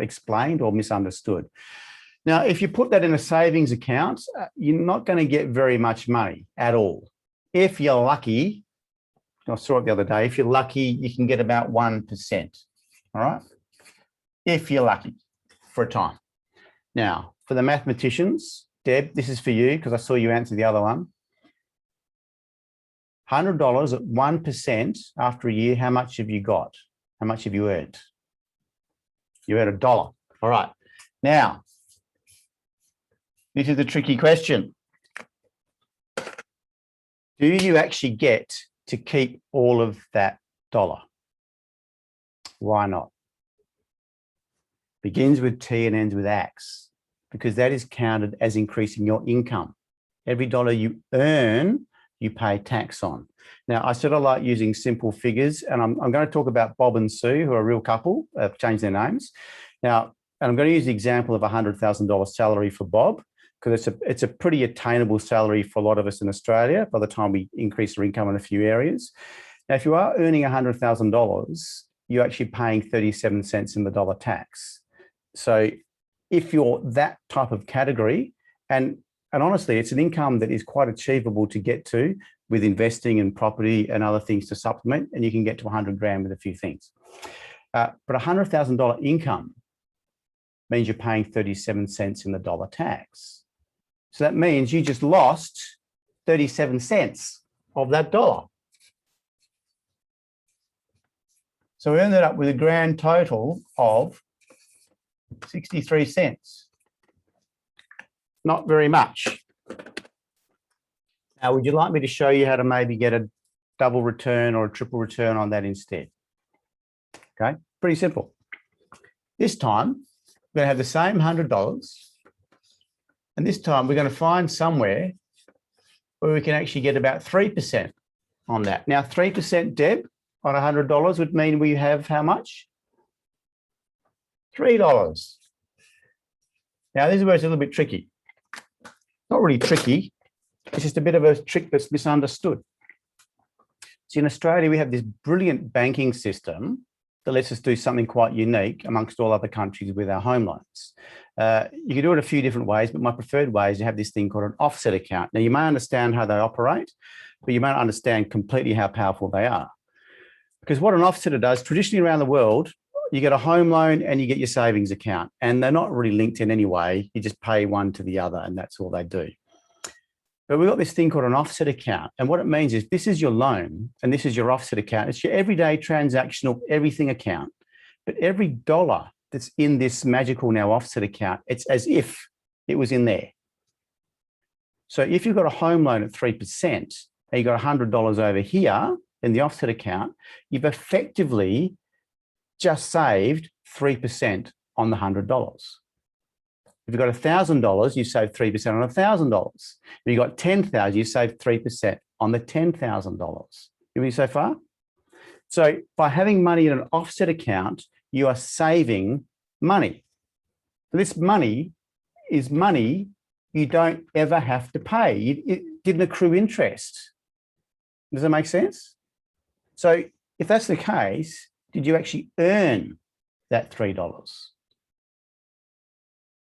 Speaker 2: explained or misunderstood. Now, if you put that in a savings account, you're not going to get very much money at all. If you're lucky, I saw it the other day, if you're lucky, you can get about 1%, all right? If you're lucky for a time. Now, for the mathematicians, Deb, this is for you because I saw you answer the other one. $100 at 1% after a year, how much have you got? How much have you earned? You earned $1. All right. Now, this is the tricky question. Do you actually get to keep all of that dollar? Why not? Begins with T and ends with X, because that is counted as increasing your income. Every dollar you earn, you pay tax on. Now, I sort of like using simple figures, and I'm going to talk about Bob and Sue, who are a real couple, have changed their names. Now, and I'm going to use the example of a $100,000 salary for Bob. because it's a pretty attainable salary for a lot of us in Australia by the time we increase our income in a few areas. Now, if you are earning $100,000, you're actually paying 37 cents in the dollar tax. So if you're that type of category, and honestly, it's an income that is quite achievable to get to with investing in property and other things to supplement, and you can get to 100 grand with a few things. But $100,000 income means you're paying 37 cents in the dollar tax. So that means you just lost 37 cents of that dollar. So we ended up with a grand total of 63 cents. Not very much. Now, would you like me to show you how to maybe get a double return or a triple return on that instead? Okay, pretty simple. This time, we're going to have the same $100. And this time, we're going to find somewhere where we can actually get about 3% on that. Now, 3%, Deb, on $100 would mean we have how much? $3. Now, this is where it's a little bit tricky. Not really tricky. It's just a bit of a trick that's misunderstood. See, in Australia, we have this brilliant banking system that lets us do something quite unique amongst all other countries with our home loans. You can do it a few different ways, but my preferred way is to have this thing called an offset account. Now, you may understand how they operate, but you may not understand completely how powerful they are. Because what an offsetter does, traditionally around the world, you get a home loan and you get your savings account, and they're not really linked in any way. You just pay one to the other, and that's all they do. But we've got this thing called an offset account. And what it means is this is your loan and this is your offset account. It's your everyday transactional everything account. But every dollar that's in this magical now offset account, it's as if it was in there. So if you've got a home loan at 3% and you've got $100 over here in the offset account, you've effectively just saved 3% on the $100. If you've got $1,000, you save 3% on $1,000. If you've got $10,000, you save 3% on the $10,000. You with me so far? So by having money in an offset account, you are saving money. This money is money you don't ever have to pay. It didn't accrue interest. Does that make sense? So if that's the case, did you actually earn that $3?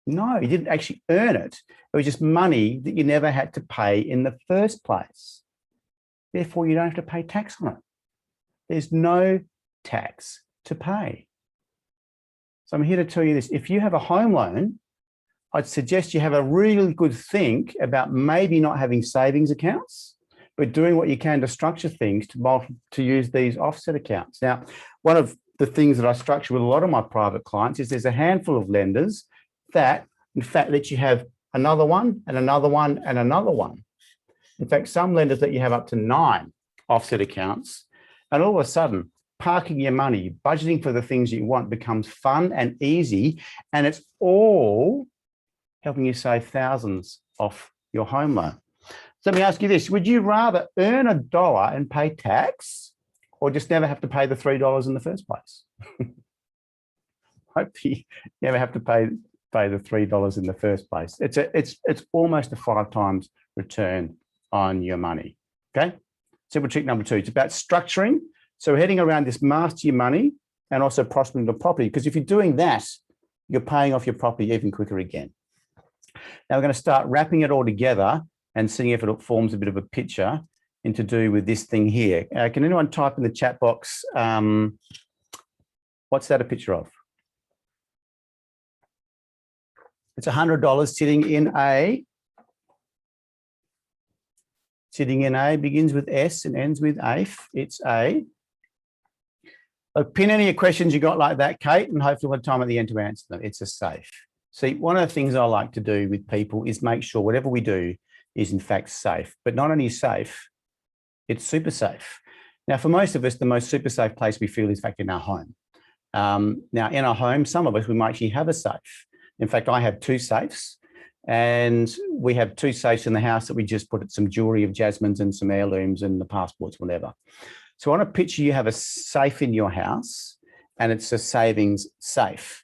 Speaker 2: No, you didn't actually earn it. It was just money that you never had to pay in the first place. Therefore, you don't have to pay tax on it. There's no tax to pay. So I'm here to tell you this. If you have a home loan, I'd suggest you have a really good think about maybe not having savings accounts, but doing what you can to structure things to use these offset accounts. Now, one of the things that I structure with a lot of my private clients is there's a handful of lenders that, in fact, let you have another one and another one and another one. In fact, some lenders let you have up to 9 offset accounts, and all of a sudden, parking your money, budgeting for the things you want becomes fun and easy, and it's all helping you save thousands off your home loan. So let me ask you this, would you rather earn $1 and pay tax, or just never have to pay the $3 in the first place? Hope you never have to pay the $3 in the first place. It's almost a 5 times return on your money. Okay. Simple trick number 2. It's about structuring. So we're heading around this master your money and also prospering the property, because if you're doing that, you're paying off your property even quicker again. Now we're going to start wrapping it all together and seeing if it forms a bit of a picture in to do with this thing here. Can anyone type in the chat box, what's that a picture of? It's $100 sitting in A, begins with S and ends with AIF. It's A. Pin any questions you got like that, Kate, and hopefully we'll have time at the end to answer them. It's a safe. See, one of the things I like to do with people is make sure whatever we do is in fact safe, but not only safe, it's super safe. Now, for most of us, the most super safe place we feel is in fact in our home. Now, in our home, some of us, we might actually have a safe. In fact, I have 2 safes, and we have 2 safes in the house that we just put some jewelry of Jasmine's and some heirlooms and the passports, whatever. So on a picture, you have a safe in your house, and it's a savings safe.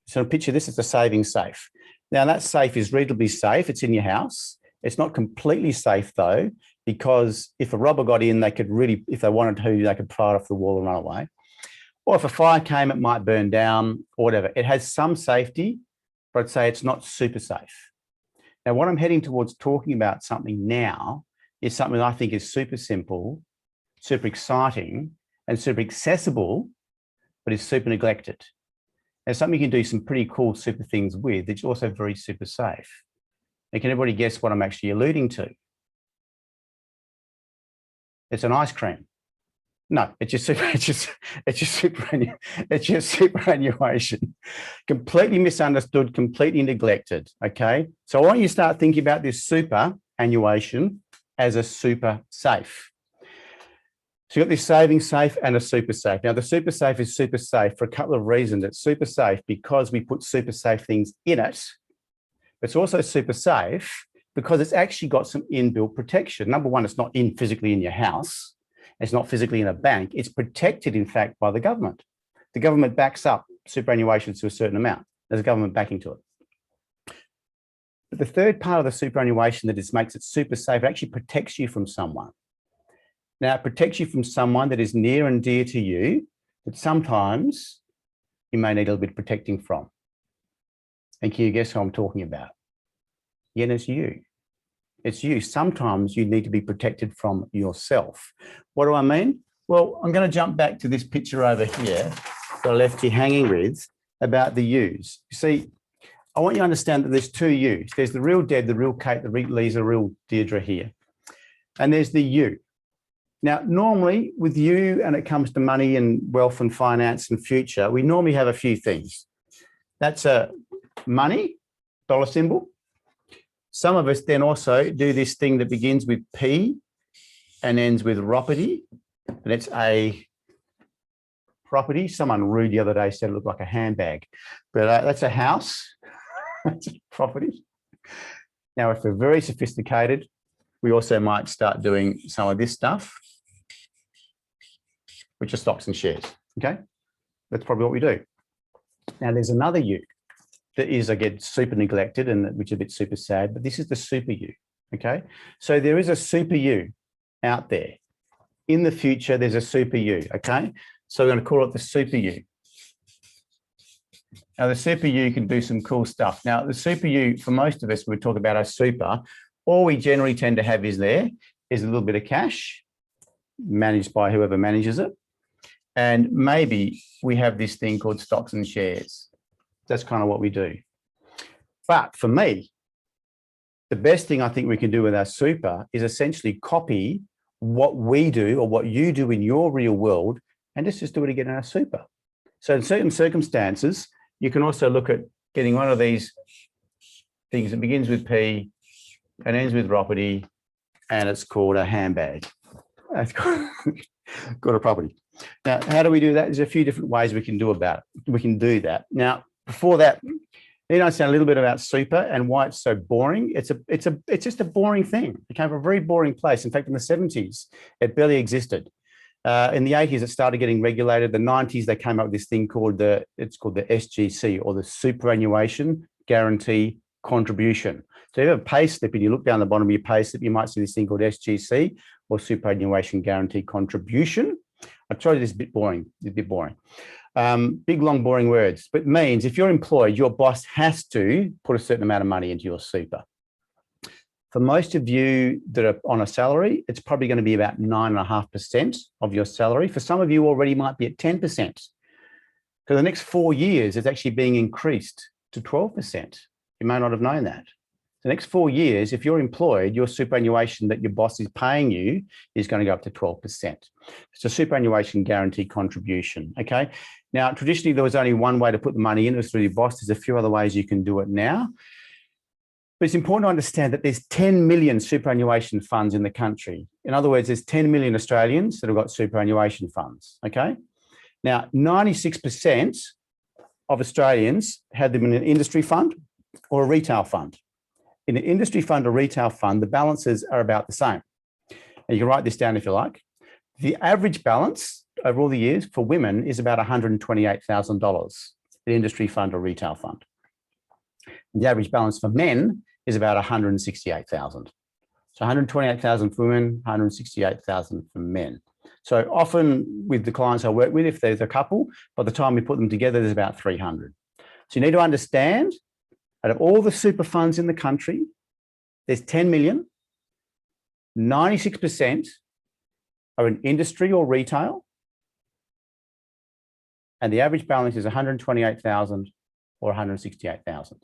Speaker 2: So picture this is a savings safe. Now, that safe is reasonably safe. It's in your house. It's not completely safe, though, because if a robber got in, they could really, if they wanted to, they could pry it off the wall and run away. Or if a fire came, it might burn down or whatever. It has some safety, but I'd say it's not super safe. Now, what I'm heading towards talking about something now is something I think is super simple, super exciting, and super accessible, but is super neglected. And something you can do some pretty cool super things with. It's also very super safe. And can everybody guess what I'm actually alluding to? It's an ice cream. No, it's just superannuation. Completely misunderstood, completely neglected. Okay. So I want you to start thinking about this superannuation as a super safe. So you've got this saving safe and a super safe. Now, the super safe is super safe for a couple of reasons. It's super safe because we put super safe things in it. It's also super safe because it's actually got some inbuilt protection. Number one, it's not physically in your house. It's not physically in a bank. It's protected, in fact, by the government. The government backs up superannuation to a certain amount. There's a government backing to it. But the third part of the superannuation that makes it super safe, it actually protects you from someone. Now, it protects you from someone that is near and dear to you that sometimes you may need a little bit of protecting from. And can you guess who I'm talking about? Yeah, it's you. It's you. Sometimes you need to be protected from yourself. What do I mean? Well, I'm going to jump back to this picture over here that I left you hanging with about the yous. You see, I want you to understand that there's two yous. There's the real Deb, the real Kate, the real Lisa, the real Deirdre here. And there's the you. Now, normally with you, and it comes to money and wealth and finance and future, we normally have a few things. That's a money, dollar symbol. Some of us then also do this thing that begins with P and ends with property, and it's a property. Someone rude the other day said it looked like a handbag, but that's a house. That's a property. Now, if we're very sophisticated, we also might start doing some of this stuff, which are stocks and shares, okay? That's probably what we do. Now, there's another U that is, again, super neglected and which is a bit super sad, but this is the super U, okay? So there is a super U out there. In the future, there's a super U, okay? So we're going to call it the super U. Now, the super U can do some cool stuff. Now, the super U, for most of us, we talk about our super, all we generally tend to have is a little bit of cash managed by whoever manages it. And maybe we have this thing called stocks and shares. That's kind of what we do. But for me, the best thing I think we can do with our super is essentially copy what we do or what you do in your real world and just do it again in our super. So in certain circumstances, you can also look at getting one of these things that begins with P and ends with property, and it's called a handbag. That's called a property. Now, how do we do that? There's a few different ways we can do that. Now, before that, you need to understand a little bit about super and why it's so boring. It's just a boring thing. It came from a very boring place. In fact, in the 70s, it barely existed. In the 80s, it started getting regulated. The 90s, they came up with this thing called the SGC, or the Superannuation Guarantee Contribution. So you have a pay slip and you look down the bottom of your pay slip, you might see this thing called SGC, or Superannuation Guarantee Contribution. I told you this is a bit boring. Big, long, boring words, but means if you're employed, your boss has to put a certain amount of money into your super. For most of you that are on a salary, it's probably going to be about 9.5% of your salary. For some of you already might be at 10%. For the next 4 years, it's actually being increased to 12%. You may not have known that. The next 4 years, if you're employed, your superannuation that your boss is paying you is going to go up to 12%. It's a superannuation guarantee contribution, okay? Now, traditionally, there was only one way to put the money in, it was through your boss. There's a few other ways you can do it now. But it's important to understand that there's 10 million superannuation funds in the country. In other words, there's 10 million Australians that have got superannuation funds, okay? Now, 96% of Australians have them in an industry fund or a retail fund. In an industry fund or retail fund, the balances are about the same. And you can write this down if you like. The average balance over all the years for women is about $128,000, an industry fund or retail fund. The average balance for men is about 168,000. So 128,000 for women, 168,000 for men. So often with the clients I work with, if there's a couple, by the time we put them together, there's about 300. So you need to understand, out of all the super funds in the country, there's 10 million, 96% are in industry or retail, and the average balance is 128,000 or 168,000.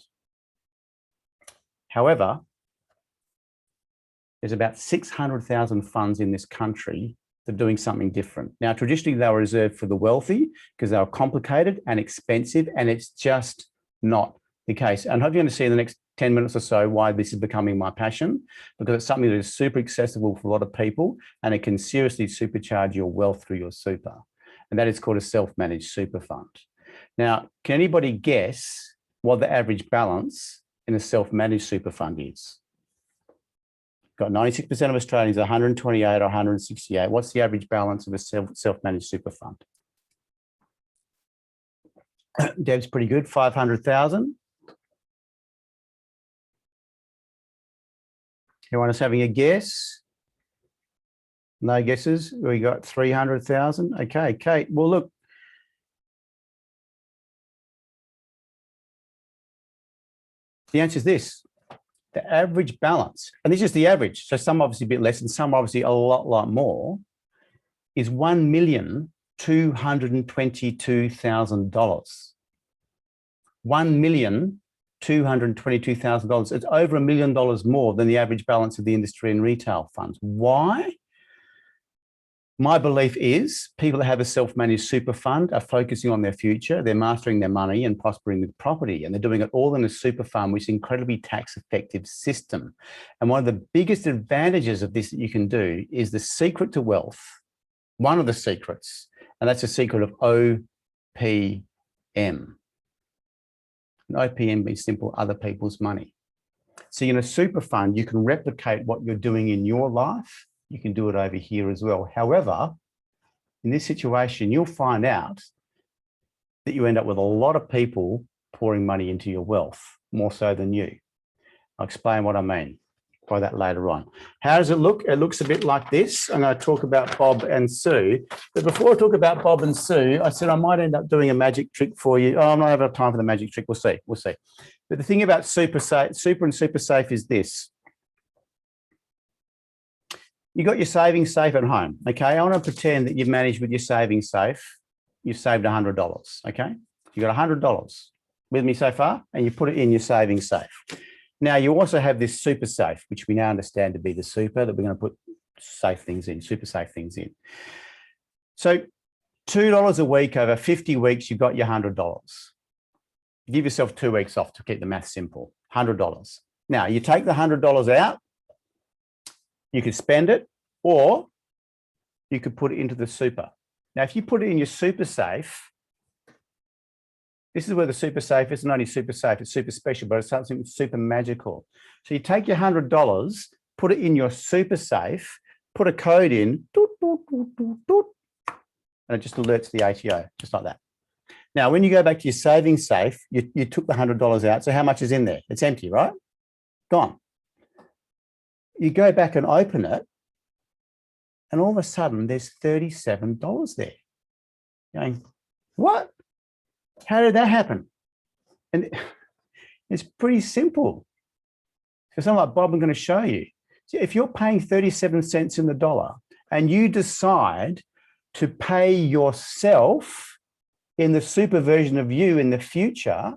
Speaker 2: However, there's about 600,000 funds in this country that are doing something different. Now, traditionally, they were reserved for the wealthy because they were complicated and expensive, and it's just not the case. And I hope you're going to see in the next 10 minutes or so why this is becoming my passion, because it's something that is super accessible for a lot of people, and it can seriously supercharge your wealth through your super. And that is called a self-managed super fund. Now, can anybody guess what the average balance in a self-managed super fund is? Got 96% of Australians, 128 or 168. What's the average balance of a self-managed super fund? Deb's pretty good, 500,000. Everyone else having a guess? No guesses? We got 300,000. Okay, Kate. Well, look. The answer is this. The average balance, and this is the average, so some obviously a bit less and some obviously a lot more, is $1,222,000. $1,222,000. It's over $1 million more than the average balance of the industry and retail funds. Why? My belief is people that have a self-managed super fund are focusing on their future, they're mastering their money and prospering with property, and they're doing it all in a super fund, which is an incredibly tax-effective system. And one of the biggest advantages of this that you can do is the secret to wealth, one of the secrets, and that's the secret of OPM. And OPM means simple, other people's money. So in a super fund, you can replicate what you're doing in your life. You can do it over here as well. However, in this situation, you'll find out that you end up with a lot of people pouring money into your wealth, more so than you. I'll explain what I mean by that later on. How does it look? It looks a bit like this. I'm going to talk about Bob and Sue. But before I talk about Bob and Sue, I said I might end up doing a magic trick for you. Oh, I'm not having time for the magic trick. We'll see. We'll see. But the thing about super and super safe is this. You got your savings safe at home, okay? I want to pretend that you've managed with your savings safe. You've saved $100, okay? You got $100 with me so far, and you put it in your savings safe. Now, you also have this super safe, which we now understand to be the super that we're going to put safe things in, super safe things in. So $2 a week over 50 weeks, you got your $100. Give yourself 2 weeks off to keep the math simple, $100. Now, you take the $100 out, you could spend it, or you could put it into the super. Now, if you put it in your super safe, this is where the super safe isn't only super safe, it's super special, but it's something super magical. So you take your $100, put it in your super safe, put a code in, doot, doot, doot, doot, doot, and it just alerts the ATO, just like that. Now, when you go back to your savings safe, you took the $100 out. So how much is in there? It's empty, right? Gone. You go back and open it, and all of a sudden there's $37 there. You're going, what? How did that happen? And it's pretty simple. So something like Bob, I'm going to show you. So if you're paying 37 cents in the dollar and you decide to pay yourself in the super version of you in the future,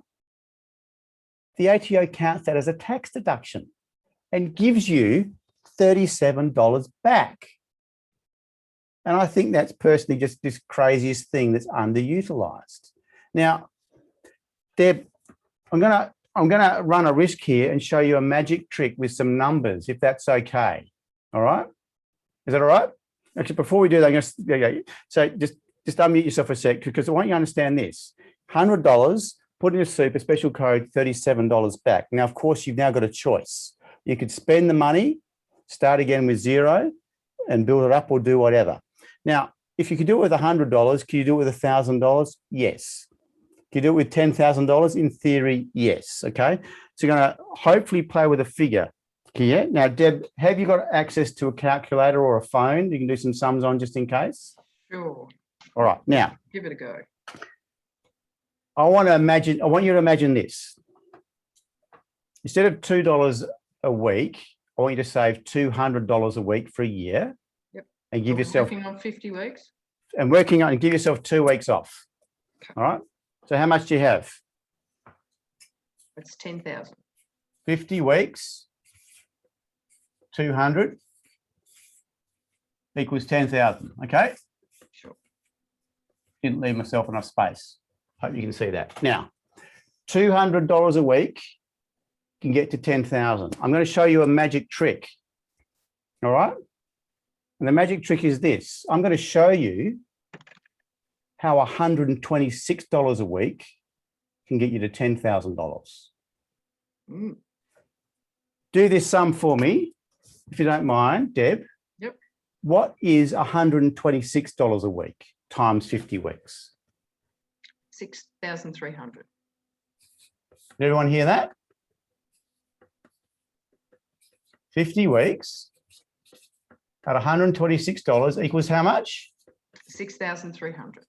Speaker 2: the ATO counts that as a tax deduction and gives you $37 back. And I think that's personally just this craziest thing that's underutilized. Now, Deb, I'm gonna run a risk here and show you a magic trick with some numbers, if that's okay. All right? Is that all right? Actually, before we do that, so just unmute yourself for a sec, because I want you to understand this. $100, put in a super, special code, $37 back. Now, of course, you've now got a choice. You could spend the money, start again with zero, and build it up, or do whatever. Now, if you could do it with $100, can you do it with $1,000? Yes. Can you do it with $10,000? In theory, yes. Okay. So you're going to hopefully play with a figure. Yeah. Now, Deb, have you got access to a calculator or a phone? You can do some sums on just in case.
Speaker 4: Sure.
Speaker 2: All right. Now,
Speaker 4: Give it a go.
Speaker 2: I want you to imagine this. Instead of $2 a week, I want you to save $200 a week for a year.
Speaker 4: Yep.
Speaker 2: And give
Speaker 4: So we're
Speaker 2: yourself
Speaker 4: working on 50 weeks.
Speaker 2: and working on and give yourself 2 weeks off.
Speaker 4: Okay.
Speaker 2: All right. So how much do you have?
Speaker 4: It's 10,000.
Speaker 2: 50 weeks, 200 equals 10,000. Okay.
Speaker 4: Sure.
Speaker 2: Didn't leave myself enough space. Hope you can see that. Now, $200 a week can get to 10,000. I'm going to show you a magic trick. All right. And the magic trick is this. I'm going to show you how $126 a week can get you to $10,000.
Speaker 4: Mm.
Speaker 2: Do this sum for me, if you don't mind, Deb.
Speaker 4: Yep.
Speaker 2: What is $126 a week times 50 weeks?
Speaker 4: 6,300.
Speaker 2: Did everyone hear that? 50 weeks at $126 equals how much?
Speaker 4: 6,300.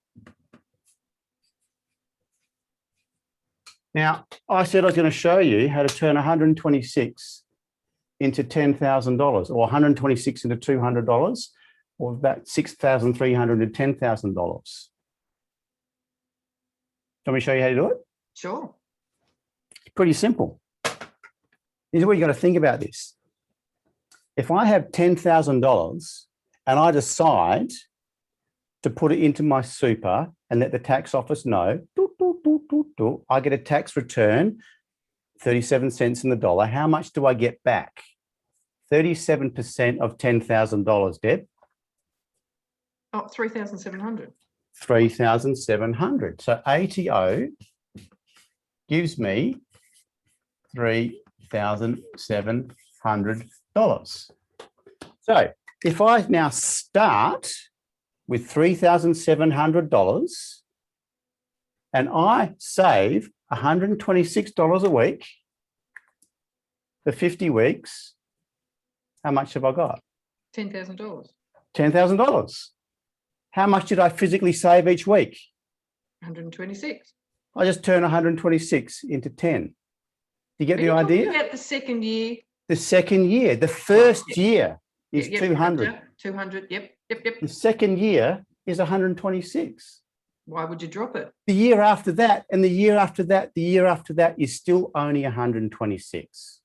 Speaker 2: Now, I said I was going to show you how to turn 126 into $10,000 or 126 into $200 or that 6,300 to $10,000. Do you want me to show you how to do it?
Speaker 4: Sure.
Speaker 2: It's pretty simple. Here's what you got to think about this. If I have $10,000 and I decide to put it into my super and let the tax office know, I get a tax return, 37 cents in the dollar. How much do I get back? 37% of $10,000, Deb.
Speaker 4: Oh, 3,700.
Speaker 2: 3,700. So ATO gives me $3,700. So if I now start with $3,700 and I save $126 a week for 50 weeks, how much have I got?
Speaker 4: $10,000.
Speaker 2: $10,000. How much did I physically save each week?
Speaker 4: 126.
Speaker 2: I just turn 126 into 10. Do you get the idea?
Speaker 4: About the second year.
Speaker 2: The second year, the first year is
Speaker 4: Yep,
Speaker 2: 200.
Speaker 4: 200. Yep.
Speaker 2: The second year is 126.
Speaker 4: Why would you drop it?
Speaker 2: The year after that, and the year after that, the year after that is still only 126.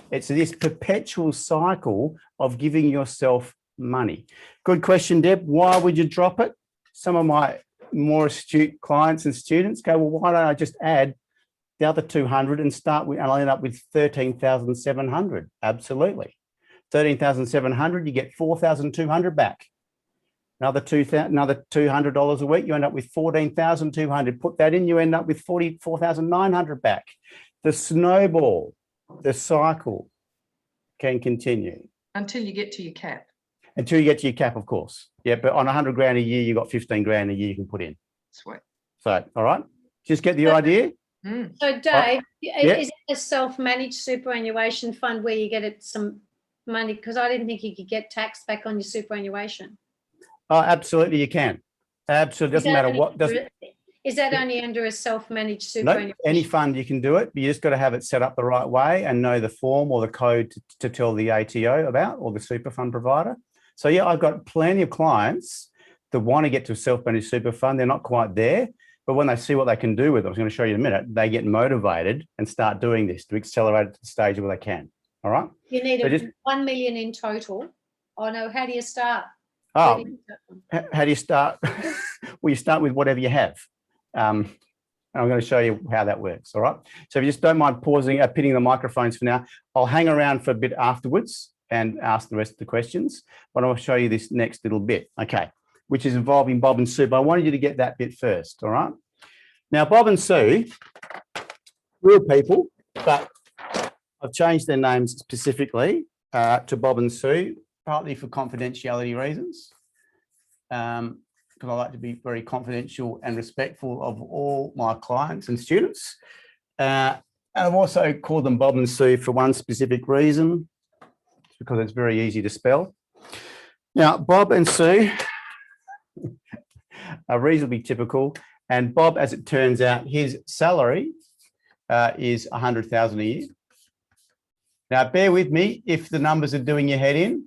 Speaker 2: It's this perpetual cycle of giving yourself money. Good question, Deb. Why would you drop it? Some of my more astute clients and students go, well, why don't I just add the other 200 and start with, and I'll end up with 13,700. Absolutely. 13,700, you get 4,200 back. Another $200 a week, you end up with 14,200. Put that in, you end up with 44,900 back. The snowball, the cycle can continue.
Speaker 4: Until you get to your cap.
Speaker 2: Until you get to your cap, of course. Yeah, but on 100 grand a year, you got 15 grand a year you can put in.
Speaker 4: Sweet.
Speaker 2: So, all right. Just get the idea.
Speaker 4: Mm.
Speaker 3: So Dave,
Speaker 2: yeah.
Speaker 3: is it a self-managed superannuation fund where you get it some money? Because I didn't think you could get tax back on your superannuation.
Speaker 2: Oh, absolutely, you can. Absolutely, doesn't matter what.
Speaker 3: Is that only under a self-managed
Speaker 2: No,
Speaker 3: superannuation?
Speaker 2: any fund you can do it. But you just got to have it set up the right way and know the form or the code to tell the ATO about, or the super fund provider. So yeah, I've got plenty of clients that want to get to a self-managed super fund. They're not quite there, but when they see what they can do with it, I was going to show you in a minute, they get motivated and start doing this to accelerate it to the stage where they can. All right.
Speaker 3: You need
Speaker 2: So
Speaker 3: 1 million in total. Oh no, how do you start?
Speaker 2: Oh, how do you start? Well, you start with whatever you have. And I'm going to show you how that works. All right. So if you just don't mind pausing, pinning the microphones for now, I'll hang around for a bit afterwards and ask the rest of the questions, but I'll show you this next little bit. Okay. Which is involving Bob and Sue, but I wanted you to get that bit first. All right. Now, Bob and Sue, real people, but I've changed their names specifically to Bob and Sue, partly for confidentiality reasons. because I like to be very confidential and respectful of all my clients and students. And I've also called them Bob and Sue for one specific reason, because it's very easy to spell. Now, Bob and Sue are reasonably typical. And Bob, as it turns out, his salary is $100,000 a year. Now, bear with me if the numbers are doing your head in.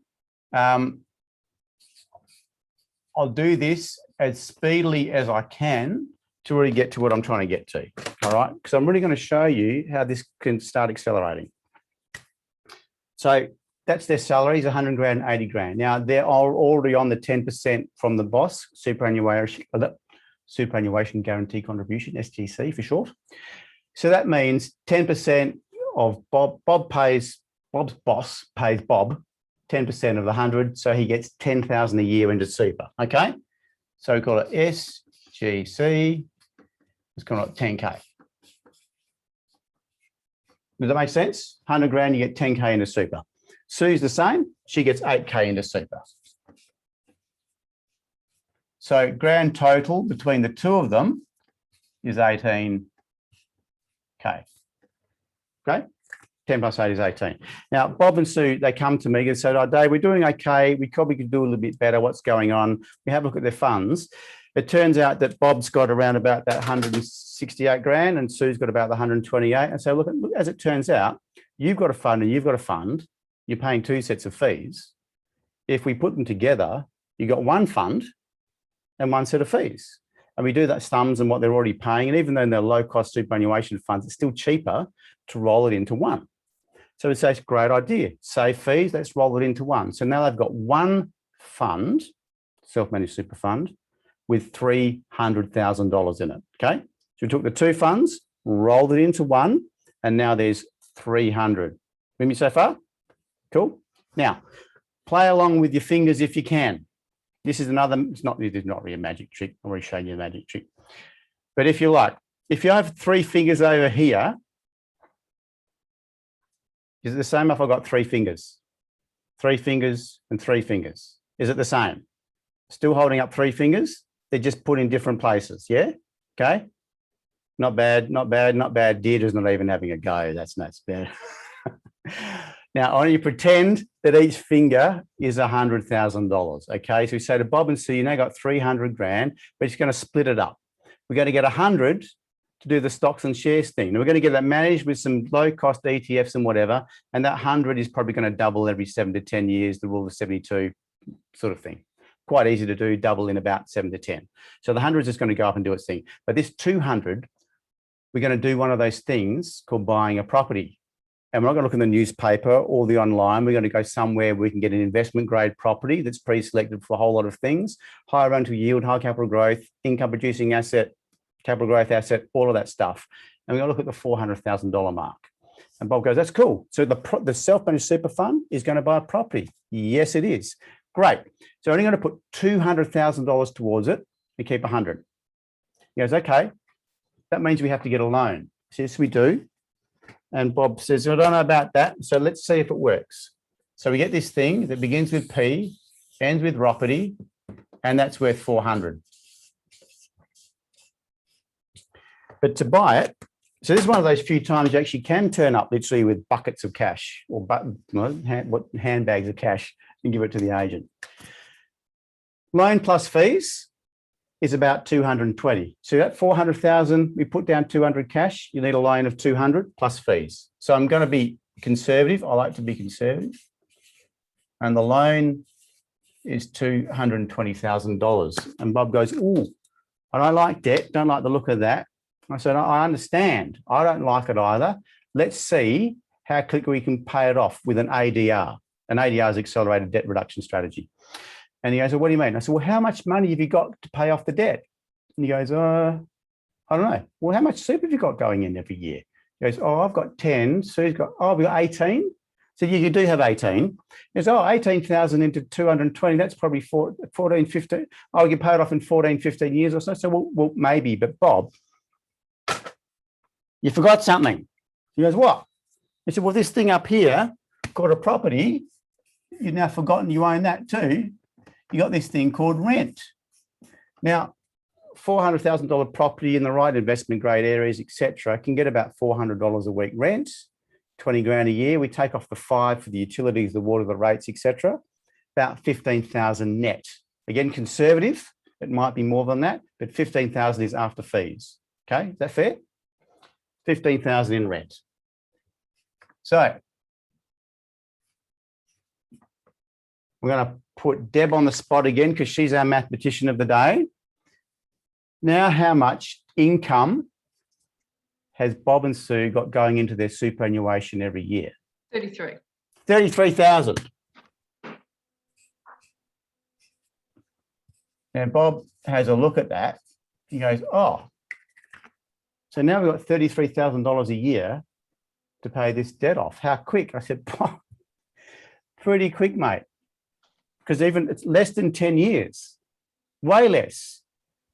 Speaker 2: I'll do this as speedily as I can to really get to what I'm trying to get to, all right? Because I'm really going to show you how this can start accelerating. So that's their salaries, 100 grand, 80 grand. Now, they're already on the 10% from the boss, superannuation guarantee contribution, SGC for short. So that means 10% of Bob's boss pays Bob 10% of the 100, so he gets 10,000 a year into super, okay? So we call it SGC, let's call it 10K. Does that make sense? 100 grand, you get 10K into super. Sue's the same, she gets 8K into super. So grand total between the two of them is 18K, okay? 10 plus 8 is 18. Now, Bob and Sue, they come to me and say, oh, Dave, we're doing okay. We probably could do a little bit better. What's going on? We have a look at their funds. It turns out that Bob's got around about that 168 grand and Sue's got about the 128. And so look, as it turns out, you've got a fund and you've got a fund. You're paying two sets of fees. If we put them together, you got one fund and one set of fees. And we do that sums and what they're already paying. And even though they're low-cost superannuation funds, it's still cheaper to roll it into one. So it's a great idea. Save fees, let's roll it into one. So now they've got one fund, self-managed super fund, with $300,000 in it, okay? So we took the two funds, rolled it into one, and now there's 300. With me so far? Cool. Now, play along with your fingers if you can. This is another, this is not really a magic trick. I've already shown you a magic trick. But if you like, if you have three fingers over here, is it the same if I've got three fingers? Three fingers and three fingers. Is it the same? Still holding up three fingers? They're just put in different places, yeah? Okay? Not bad, not bad, not bad. Deirdre's not even having a go. That's bad. Now, I want you to pretend that each finger is $100,000, okay? So we say to Bob and Sue, you now got 300 grand, but it's going to split it up. We're going to get 100 to do the stocks and shares thing. And we're going to get that managed with some low-cost ETFs and whatever, and that 100 is probably going to double every 7 to 10 years, the rule of 72 sort of thing. Quite easy to do, double in about 7 to 10. So the 100 is just going to go up and do its thing. But this 200, we're going to do one of those things called buying a property. And we're not going to look in the newspaper or the online. We're going to go somewhere where we can get an investment grade property that's pre-selected for a whole lot of things, high rental yield, high capital growth, income producing asset, capital growth asset, all of that stuff. And we're going to look at the $400,000 mark. And Bob goes, that's cool. So the self-managed super fund is going to buy a property. Yes, it is. Great. So I'm only going to put $200,000 towards it and keep 100. He goes, okay, that means we have to get a loan. So yes, we do. And Bob says, I don't know about that. So let's see if it works. So we get this thing that begins with P, ends with property, and that's worth 400. But to buy it, so this is one of those few times you actually can turn up literally with buckets of cash or handbags of cash and give it to the agent. Loan plus fees is about 220. So that 400,000, we put down 200 cash, you need a loan of 200 plus fees. So I'm going to be conservative. I like to be conservative. And the loan is $220,000. And Bob goes, ooh, I don't like debt. Don't like the look of that. I said, I understand. I don't like it either. Let's see how quickly we can pay it off with an ADR. An ADR is accelerated debt reduction strategy. And he goes, well, what do you mean? I said, well, how much money have you got to pay off the debt? And he goes, I don't know. Well, how much super have you got going in every year? He goes, oh, I've got 10. Sue's got, oh, we've got 18. So yeah, you do have 18. He goes, oh, 18,000 into 220, that's probably 14, 15. Oh, you pay it off in 14, 15 years or so. So, well, maybe, but Bob, you forgot something. He goes, what? He said, well, this thing up here called a property, you've now forgotten you own that too. You got this thing called rent. Now, $400,000 property in the right investment grade areas, etc., can get about $400 a week rent, 20 grand a year. We take off the 5 for the utilities, the water, the rates, etc., about 15,000 net. Again, conservative. It might be more than that, but 15,000 is after fees. Okay, is that fair? 15,000 in rent. So we're going to put Deb on the spot again because she's our mathematician of the day. Now, how much income has Bob and Sue got going into their superannuation every year?
Speaker 4: 33.
Speaker 2: 33,000. Now, Bob has a look at that. He goes, oh, so now we've got $33,000 a year to pay this debt off. How quick? I said, pretty quick, mate. Because even it's less than 10 years, way less.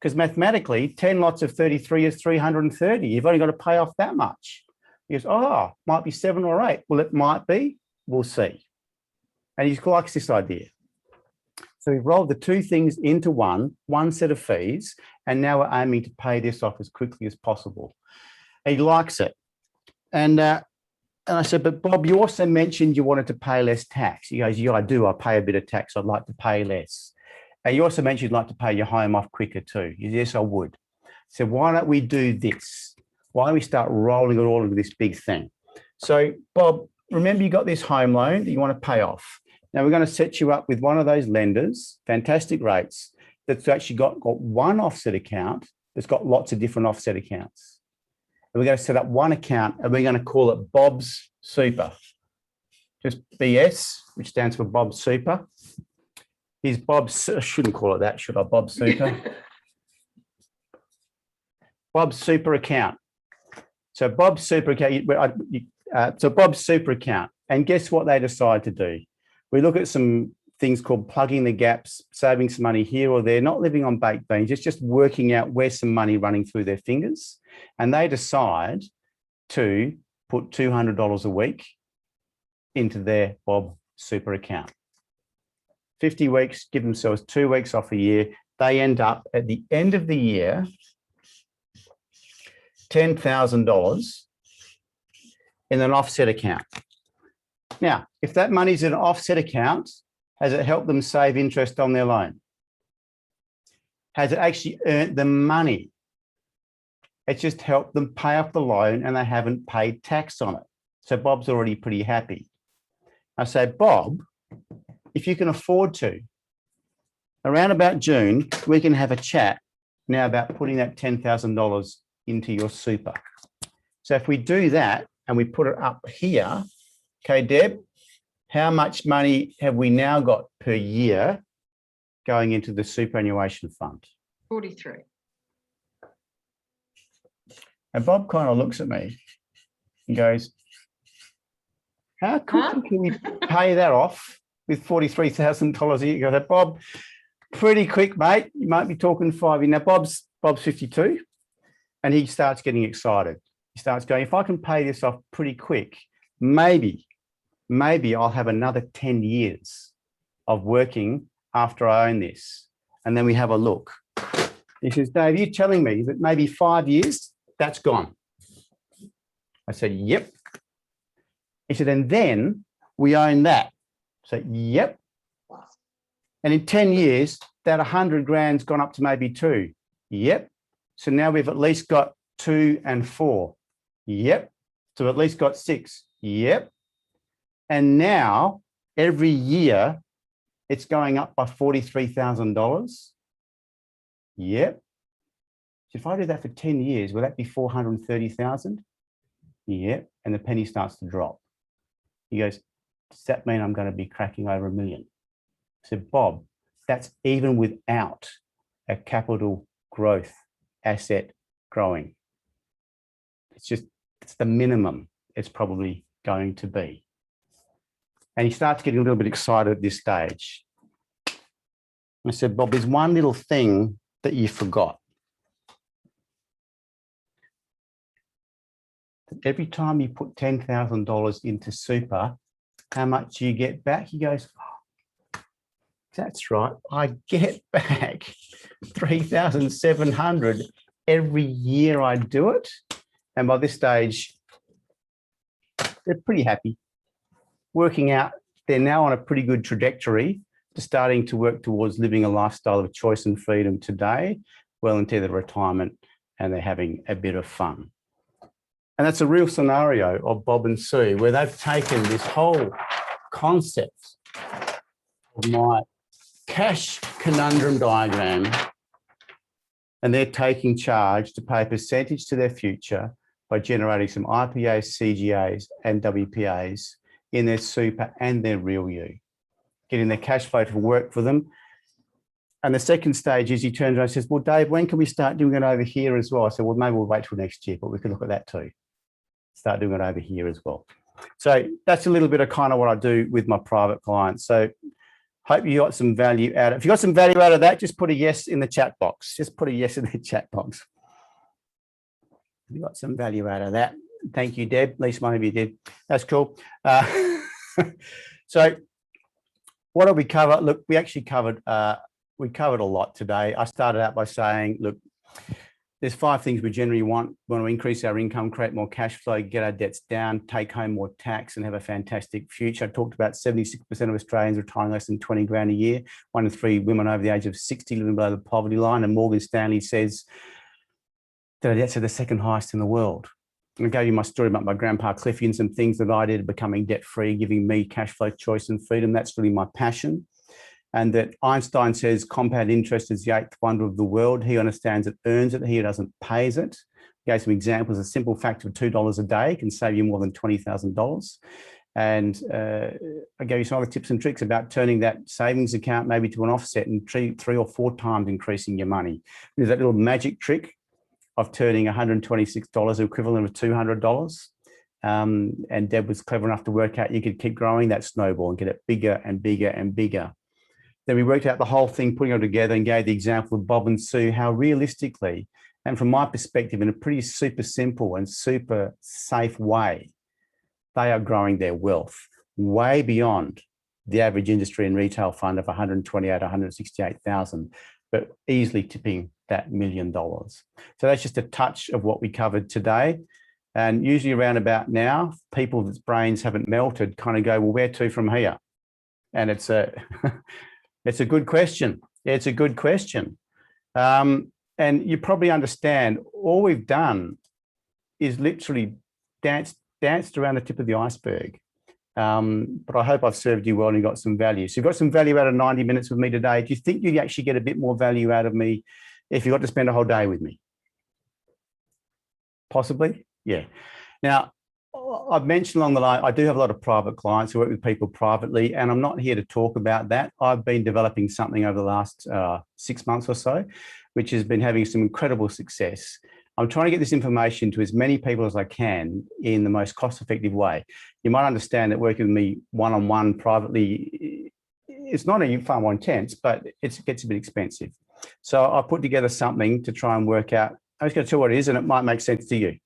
Speaker 2: Because mathematically, 10 lots of 33 is 330. You've only got to pay off that much. He goes, oh, might be 7 or 8. Well, it might be. We'll see. And he likes this idea. So we've rolled the two things into one set of fees, and now we're aiming to pay this off as quickly as possible. He likes it. And I said, but Bob, you also mentioned you wanted to pay less tax. He goes, yeah, I do. I pay a bit of tax. I'd like to pay less. And you also mentioned you'd like to pay your home off quicker too. He said, yes, I would. So why don't we do this? Why don't we start rolling it all into this big thing? So Bob, remember you got this home loan that you want to pay off. Now we're going to set you up with one of those lenders, fantastic rates, that's actually got one offset account that's got lots of different offset accounts. And we're going to set up one account and we're going to call it Bob's Super. Just BS, which stands for Bob's Super. Here's Bob's, I shouldn't call it that, should I? Bob's Super. Bob's Super account. So Bob's Super account, Bob's Super account. And guess what they decide to do? We look at some things called plugging the gaps, saving some money here or there, not living on baked beans. It's just working out where's some money running through their fingers. And they decide to put $200 a week into their Bob Super account. 50 weeks, give themselves 2 weeks off a year. They end up at the end of the year, $10,000 in an offset account. Now, if that money's in an offset account, has it helped them save interest on their loan? Has it actually earned them money? It's just helped them pay off the loan and they haven't paid tax on it. So Bob's already pretty happy. I say, Bob, if you can afford to, around about June, we can have a chat now about putting that $10,000 into your super. So if we do that and we put it up here, okay, Deb, how much money have we now got per year going into the superannuation fund?
Speaker 4: 43.
Speaker 2: And Bob kind of looks at me and goes, how quickly can we pay that off with $43,000 a year? I go, Bob, pretty quick, mate. You might be talking 5 years. Now, Bob's 52 and he starts getting excited. He starts going, if I can pay this off pretty quick, maybe I'll have another 10 years of working after I own this. And then we have a look. He says, Dave, you're telling me that maybe 5 years, that's gone. I said, yep. He said, and then we own that. So, yep. And in 10 years, that 100 grand's gone up to maybe 2. Yep. So now we've at least got 2 and 4. Yep. So at least got 6. Yep. And now every year it's going up by $43,000. Yep. So if I do that for 10 years, will that be 430,000? Yep. And the penny starts to drop. He goes, does that mean I'm going to be cracking over $1 million? I said, Bob, that's even without a capital growth asset growing. It's the minimum it's probably going to be. And he starts getting a little bit excited at this stage. I said, Bob, there's one little thing that you forgot. Every time you put $10,000 into super, how much do you get back? He goes, That's right. I get back 3,700 every year I do it. And by this stage, they're pretty happy. Working out, they're now on a pretty good trajectory to starting to work towards living a lifestyle of choice and freedom today, well into their retirement, and they're having a bit of fun. And that's a real scenario of Bob and Sue, where they've taken this whole concept of my cash conundrum diagram, and they're taking charge to pay a percentage to their future by generating some IPAs, CGAs, and WPAs in their super and their real you, getting their cash flow to work for them. And the second stage is he turns around and says, well, Dave, when can we start doing it over here as well? I said, well, maybe we'll wait till next year, but we could look at that too. Start doing it over here as well. So that's a little bit of kind of what I do with my private clients. So hope you got some value out of it. If you got some value out of that, just put a yes in the chat box. Just put a yes in the chat box. You got some value out of that. Thank you, Deb. At least one of you did. That's cool. So what did we cover? Look, we actually covered a lot today. I started out by saying, look, there's 5 things we generally want. We want to increase our income, create more cash flow, get our debts down, take home more tax, and have a fantastic future. I talked about 76% of Australians retiring less than 20 grand a year. 1 in 3 women over the age of 60 living below the poverty line. And Morgan Stanley says that our debts are the second highest in the world. I gave you my story about my grandpa Cliffy and some things that I did, becoming debt-free, giving me cash flow, choice, and freedom. That's really my passion. And that Einstein says compound interest is the 8th wonder of the world. He understands it, earns it, he doesn't pays it. He gave some examples. A simple factor of $2 a day can save you more than $20,000. And I gave you some other tips and tricks about turning that savings account maybe to an offset and 3 or 4 times increasing your money. There's that little magic trick of turning $126 equivalent of $200. And Deb was clever enough to work out you could keep growing that snowball and get it bigger and bigger and bigger. Then we worked out the whole thing, putting it together, and gave the example of Bob and Sue, how realistically, and from my perspective, in a pretty super simple and super safe way, they are growing their wealth way beyond the average industry and retail fund of 128, 168,000, but easily tipping that $1 million. So that's just a touch of what we covered today. And usually around about now, people whose brains haven't melted kind of go, well, where to from here? And it's a it's a good question. It's a good question. And you probably understand all we've done is literally danced around the tip of the iceberg. But I hope I've served you well and you got some value. So you've got some value out of 90 minutes with me today. Do you think you'd actually get a bit more value out of me if you got to spend a whole day with me? Possibly, yeah. Now, I've mentioned along the line, I do have a lot of private clients who work with people privately, and I'm not here to talk about that. I've been developing something over the last 6 months or so, which has been having some incredible success. I'm trying to get this information to as many people as I can in the most cost-effective way. You might understand that working with me one-on-one privately, it's not far more intense, but it gets a bit expensive. So I put together something to try and work out. I'm just going to tell you what it is, and it might make sense to you.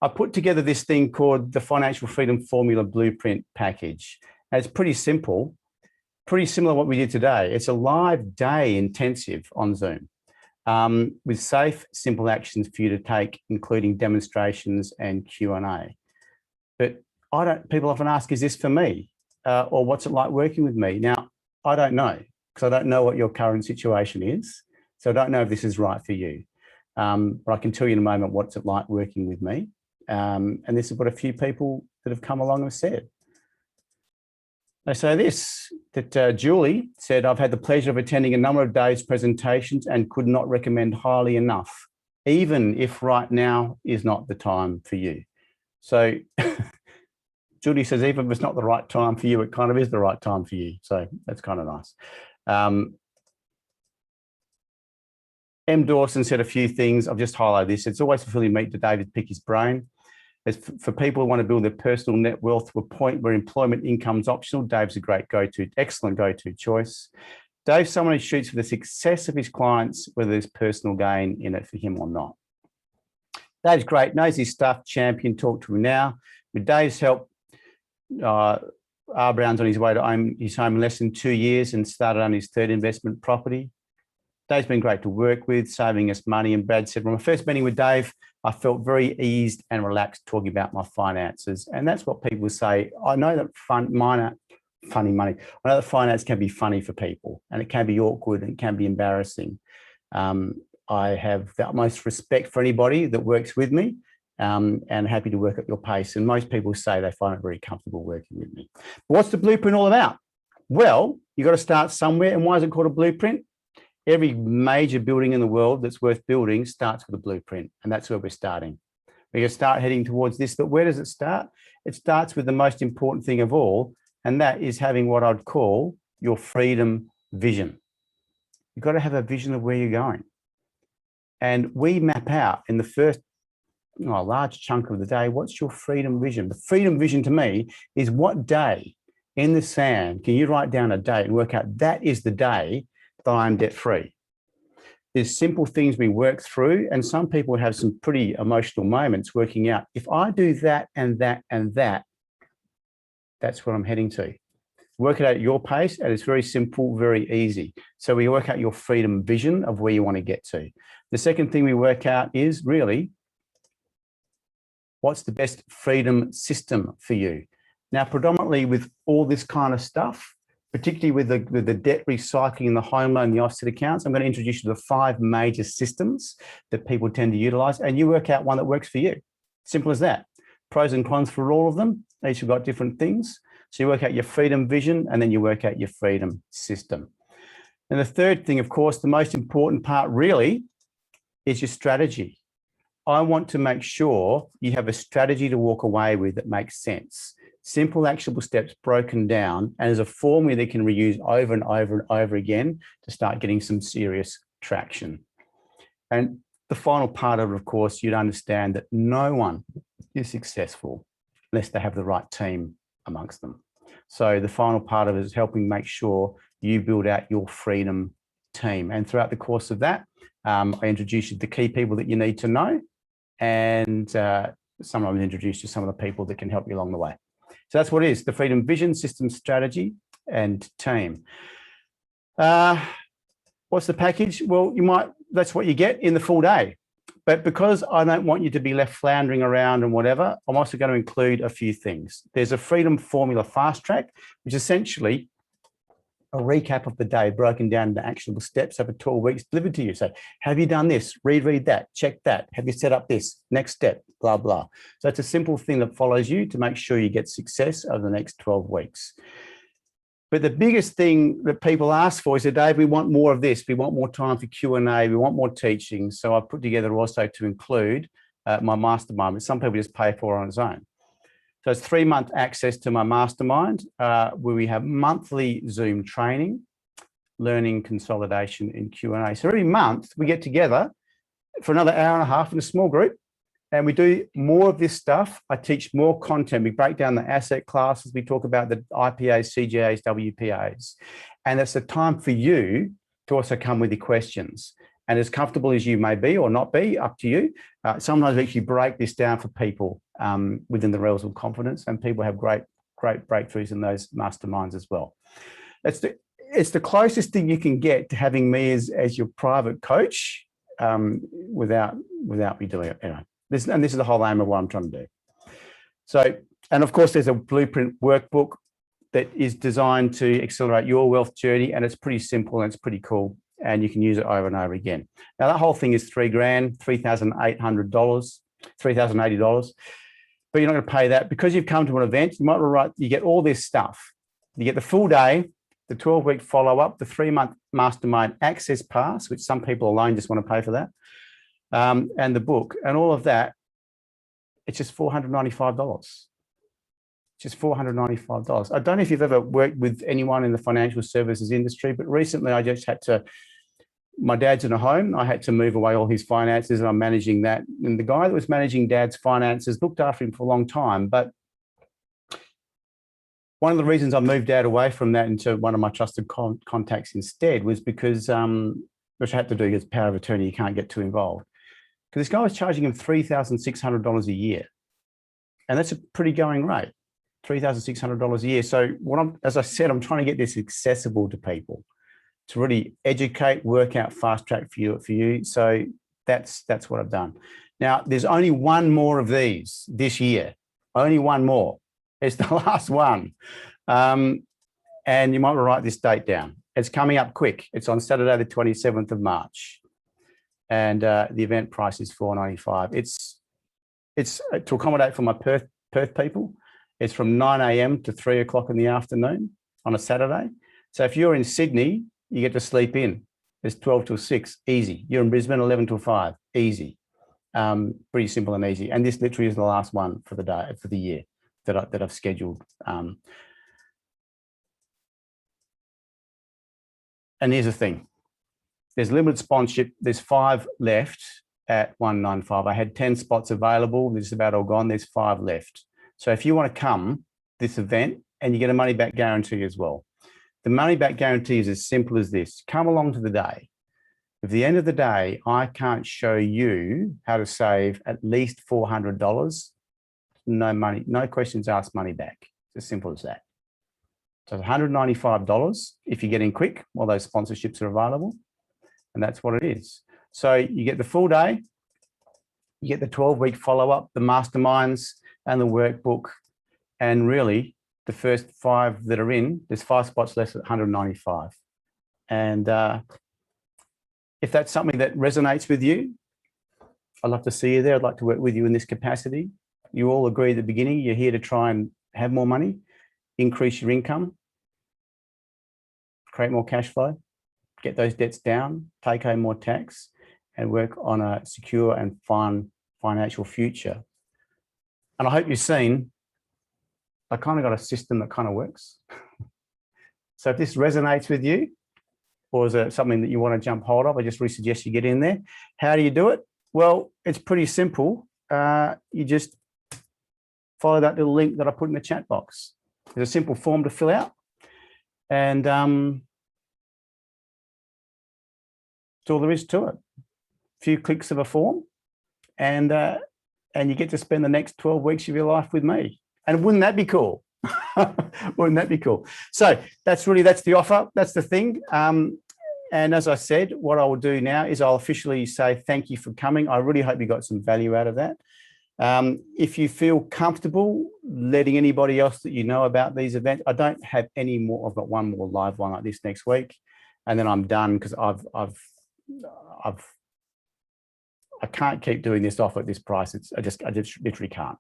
Speaker 2: I put together this thing called the Financial Freedom Formula Blueprint Package. And it's pretty simple, pretty similar to what we did today. It's a live day intensive on Zoom with safe, simple actions for you to take, including demonstrations and Q&A. But people often ask, is this for me? Or what's it like working with me? Now, I don't know, because I don't know what your current situation is. So I don't know if this is right for you. But I can tell you in a moment what's it like working with me. And this is what a few people that have come along have said. They say this, that Julie said, I've had the pleasure of attending a number of Dave's presentations and could not recommend highly enough, even if right now is not the time for you. So Julie says, even if it's not the right time for you, it kind of is the right time for you. So that's kind of nice. M. Dawson said a few things. I've just highlighted this. It's always fulfilling to meet to David pick his brain. As for people who want to build their personal net wealth to a point where employment income is optional, Dave's a great excellent go-to choice. Dave's someone who shoots for the success of his clients, whether there's personal gain in it for him or not. Dave's great, knows his stuff, champion, talk to him now. With Dave's help, Brown's on his way to his home in less than 2 years and started on his third investment property. Dave's been great to work with, saving us money. And Brad said, when my first meeting with Dave, I felt very eased and relaxed talking about my finances. And that's what people say. I know that funny money. I know that finance can be funny for people, and it can be awkward and it can be embarrassing. I have the utmost respect for anybody that works with me, and happy to work at your pace. And most people say they find it very comfortable working with me. But what's the blueprint all about? Well, you've got to start somewhere. And why is it called a blueprint? Every major building in the world that's worth building starts with a blueprint, and that's where we're starting. We're going to start heading towards this, but where does it start? It starts with the most important thing of all, and that is having what I'd call your freedom vision. You've got to have a vision of where you're going. And we map out in the first large chunk of the day, what's your freedom vision? The freedom vision to me is what day in the sand can you write down a date and work out that is the day that I'm debt free. There's simple things we work through, and some people have some pretty emotional moments working out, if I do that and that and that, that's what I'm heading to. Work it out at your pace, and it's very simple, very easy. So we work out your freedom vision of where you want to get to. The second thing we work out is really, what's the best freedom system for you? Now, predominantly with all this kind of stuff, particularly with the debt recycling, the home loan, the offset accounts, I'm going to introduce you to the 5 major systems that people tend to utilize, and you work out one that works for you. Simple as that. Pros and cons for all of them. Each have got different things. So you work out your freedom vision, and then you work out your freedom system. And the third thing, of course, the most important part really is your strategy. I want to make sure you have a strategy to walk away with that makes sense. Simple, actionable steps broken down, and as a formula that can reuse over and over and over again to start getting some serious traction. And the final part of it, of course, you'd understand that no one is successful unless they have the right team amongst them. So the final part of it is helping make sure you build out your freedom team. And throughout the course of that, I introduce you to the key people that you need to know, and sometimes introduce you to some of the people that can help you along the way. So that's what it is, the freedom vision, system, strategy, and team. What's the package? Well, that's what you get in the full day. But because I don't want you to be left floundering around and whatever, I'm also going to include a few things. There's a freedom formula fast track, which is essentially a recap of the day broken down into actionable steps over 12 weeks delivered to you. So have you done this? Read that, check that. Have you set up this? Next step, blah, blah. So it's a simple thing that follows you to make sure you get success over the next 12 weeks. But the biggest thing that people ask for is, Dave, we want more of this. We want more time for Q&A. We want more teaching. So I've put together also to include my mastermind, which some people just pay for on its own. So it's 3-month access to my mastermind, where we have monthly Zoom training, learning, consolidation, and Q&A. So every month we get together for another hour and a half in a small group, and we do more of this stuff. I teach more content. We break down the asset classes. We talk about the IPAs, CGAs, WPAs. And it's a time for you to also come with your questions. And as comfortable as you may be or not be, up to you. Sometimes we actually break this down for people within the realms of confidence, and people have great breakthroughs in those masterminds as well. It's the closest thing you can get to having me as your private coach without me doing it. Anyway, this is the whole aim of what I'm trying to do. So, and of course, there's a blueprint workbook that is designed to accelerate your wealth journey, and it's pretty simple and it's pretty cool, and you can use it over and over again. Now, that whole thing is $3,000, $3,800, $3,080, but you're not going to pay that because you've come to an event. You get all this stuff. You get the full day, the 12-week follow-up, the 3-month mastermind access pass, which some people alone just want to pay for that, and the book, and all of that. It's just $495. Just $495. I don't know if you've ever worked with anyone in the financial services industry, but recently I just had to, my dad's in a home, I had to move away all his finances, and I'm managing that. And the guy that was managing dad's finances looked after him for a long time. But one of the reasons I moved dad away from that into one of my trusted contacts instead was because, which I had to do as power of attorney, you can't get too involved. Because this guy was charging him $3,600 a year. And that's a pretty going rate. $3,600 a year. So as I said, I'm trying to get this accessible to people, to really educate, work out fast track for you. So that's what I've done. Now, there's only one more of these this year. Only one more. It's the last one. And you might write this date down. It's coming up quick. It's on Saturday, the 27th of March. And the event price is $4.95. It's to accommodate for my Perth people. It's from 9 a.m. to 3 o'clock in the afternoon on a Saturday. So if you're in Sydney, you get to sleep in. It's 12 till 6, easy. You're in Brisbane, 11 till 5, easy. Pretty simple and easy. And this literally is the last one for the day, for the year that I've scheduled. And here's the thing. There's limited sponsorship. There's 5 left at $195. I had 10 spots available. This is about all gone. There's 5 left. So if you want to come this event, and you get a money back guarantee as well. The money back guarantee is as simple as this. Come along to the day. At the end of the day, I can't show you how to save at least $400. No money, no questions asked, money back. It's as simple as that. So it's $195 if you get in quick while those sponsorships are available. And that's what it is. So you get the full day, you get the 12-week follow-up, the masterminds and the workbook. And really the first 5 that are in, there's 5 spots left at $195. And if that's something that resonates with you, I'd love to see you there. I'd like to work with you in this capacity. You all agree at the beginning, you're here to try and have more money, increase your income, create more cash flow, get those debts down, take home more tax, and work on a secure and fun financial future. And I hope you've seen, I kind of got a system that kind of works. So if this resonates with you, or is it something that you want to jump hold of, I just really suggest you get in there. How do you do it? Well, it's pretty simple. You just follow that little link that I put in the chat box. There's a simple form to fill out. And that's all there is to it. A few clicks of a form, and you get to spend the next 12 weeks of your life with me. And wouldn't that be cool? Wouldn't that be cool? So that's the offer. That's the thing. And as I said, what I will do now is I'll officially say thank you for coming. I really hope you got some value out of that. If you feel comfortable letting anybody else that you know about these events, I don't have any more. I've got one more live one like this next week, and then I'm done because I can't keep doing this offer at this price. I just literally can't.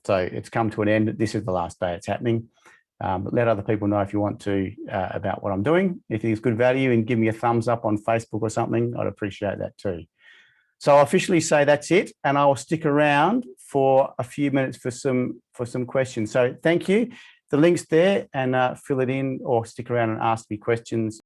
Speaker 2: So it's come to an end. This is the last day it's happening. But let other people know if you want to about what I'm doing. If it's good value, and give me a thumbs up on Facebook or something, I'd appreciate that too. So I'll officially say that's it, and I will stick around for a few minutes for some questions. So thank you. The link's there, and fill it in or stick around and ask me questions.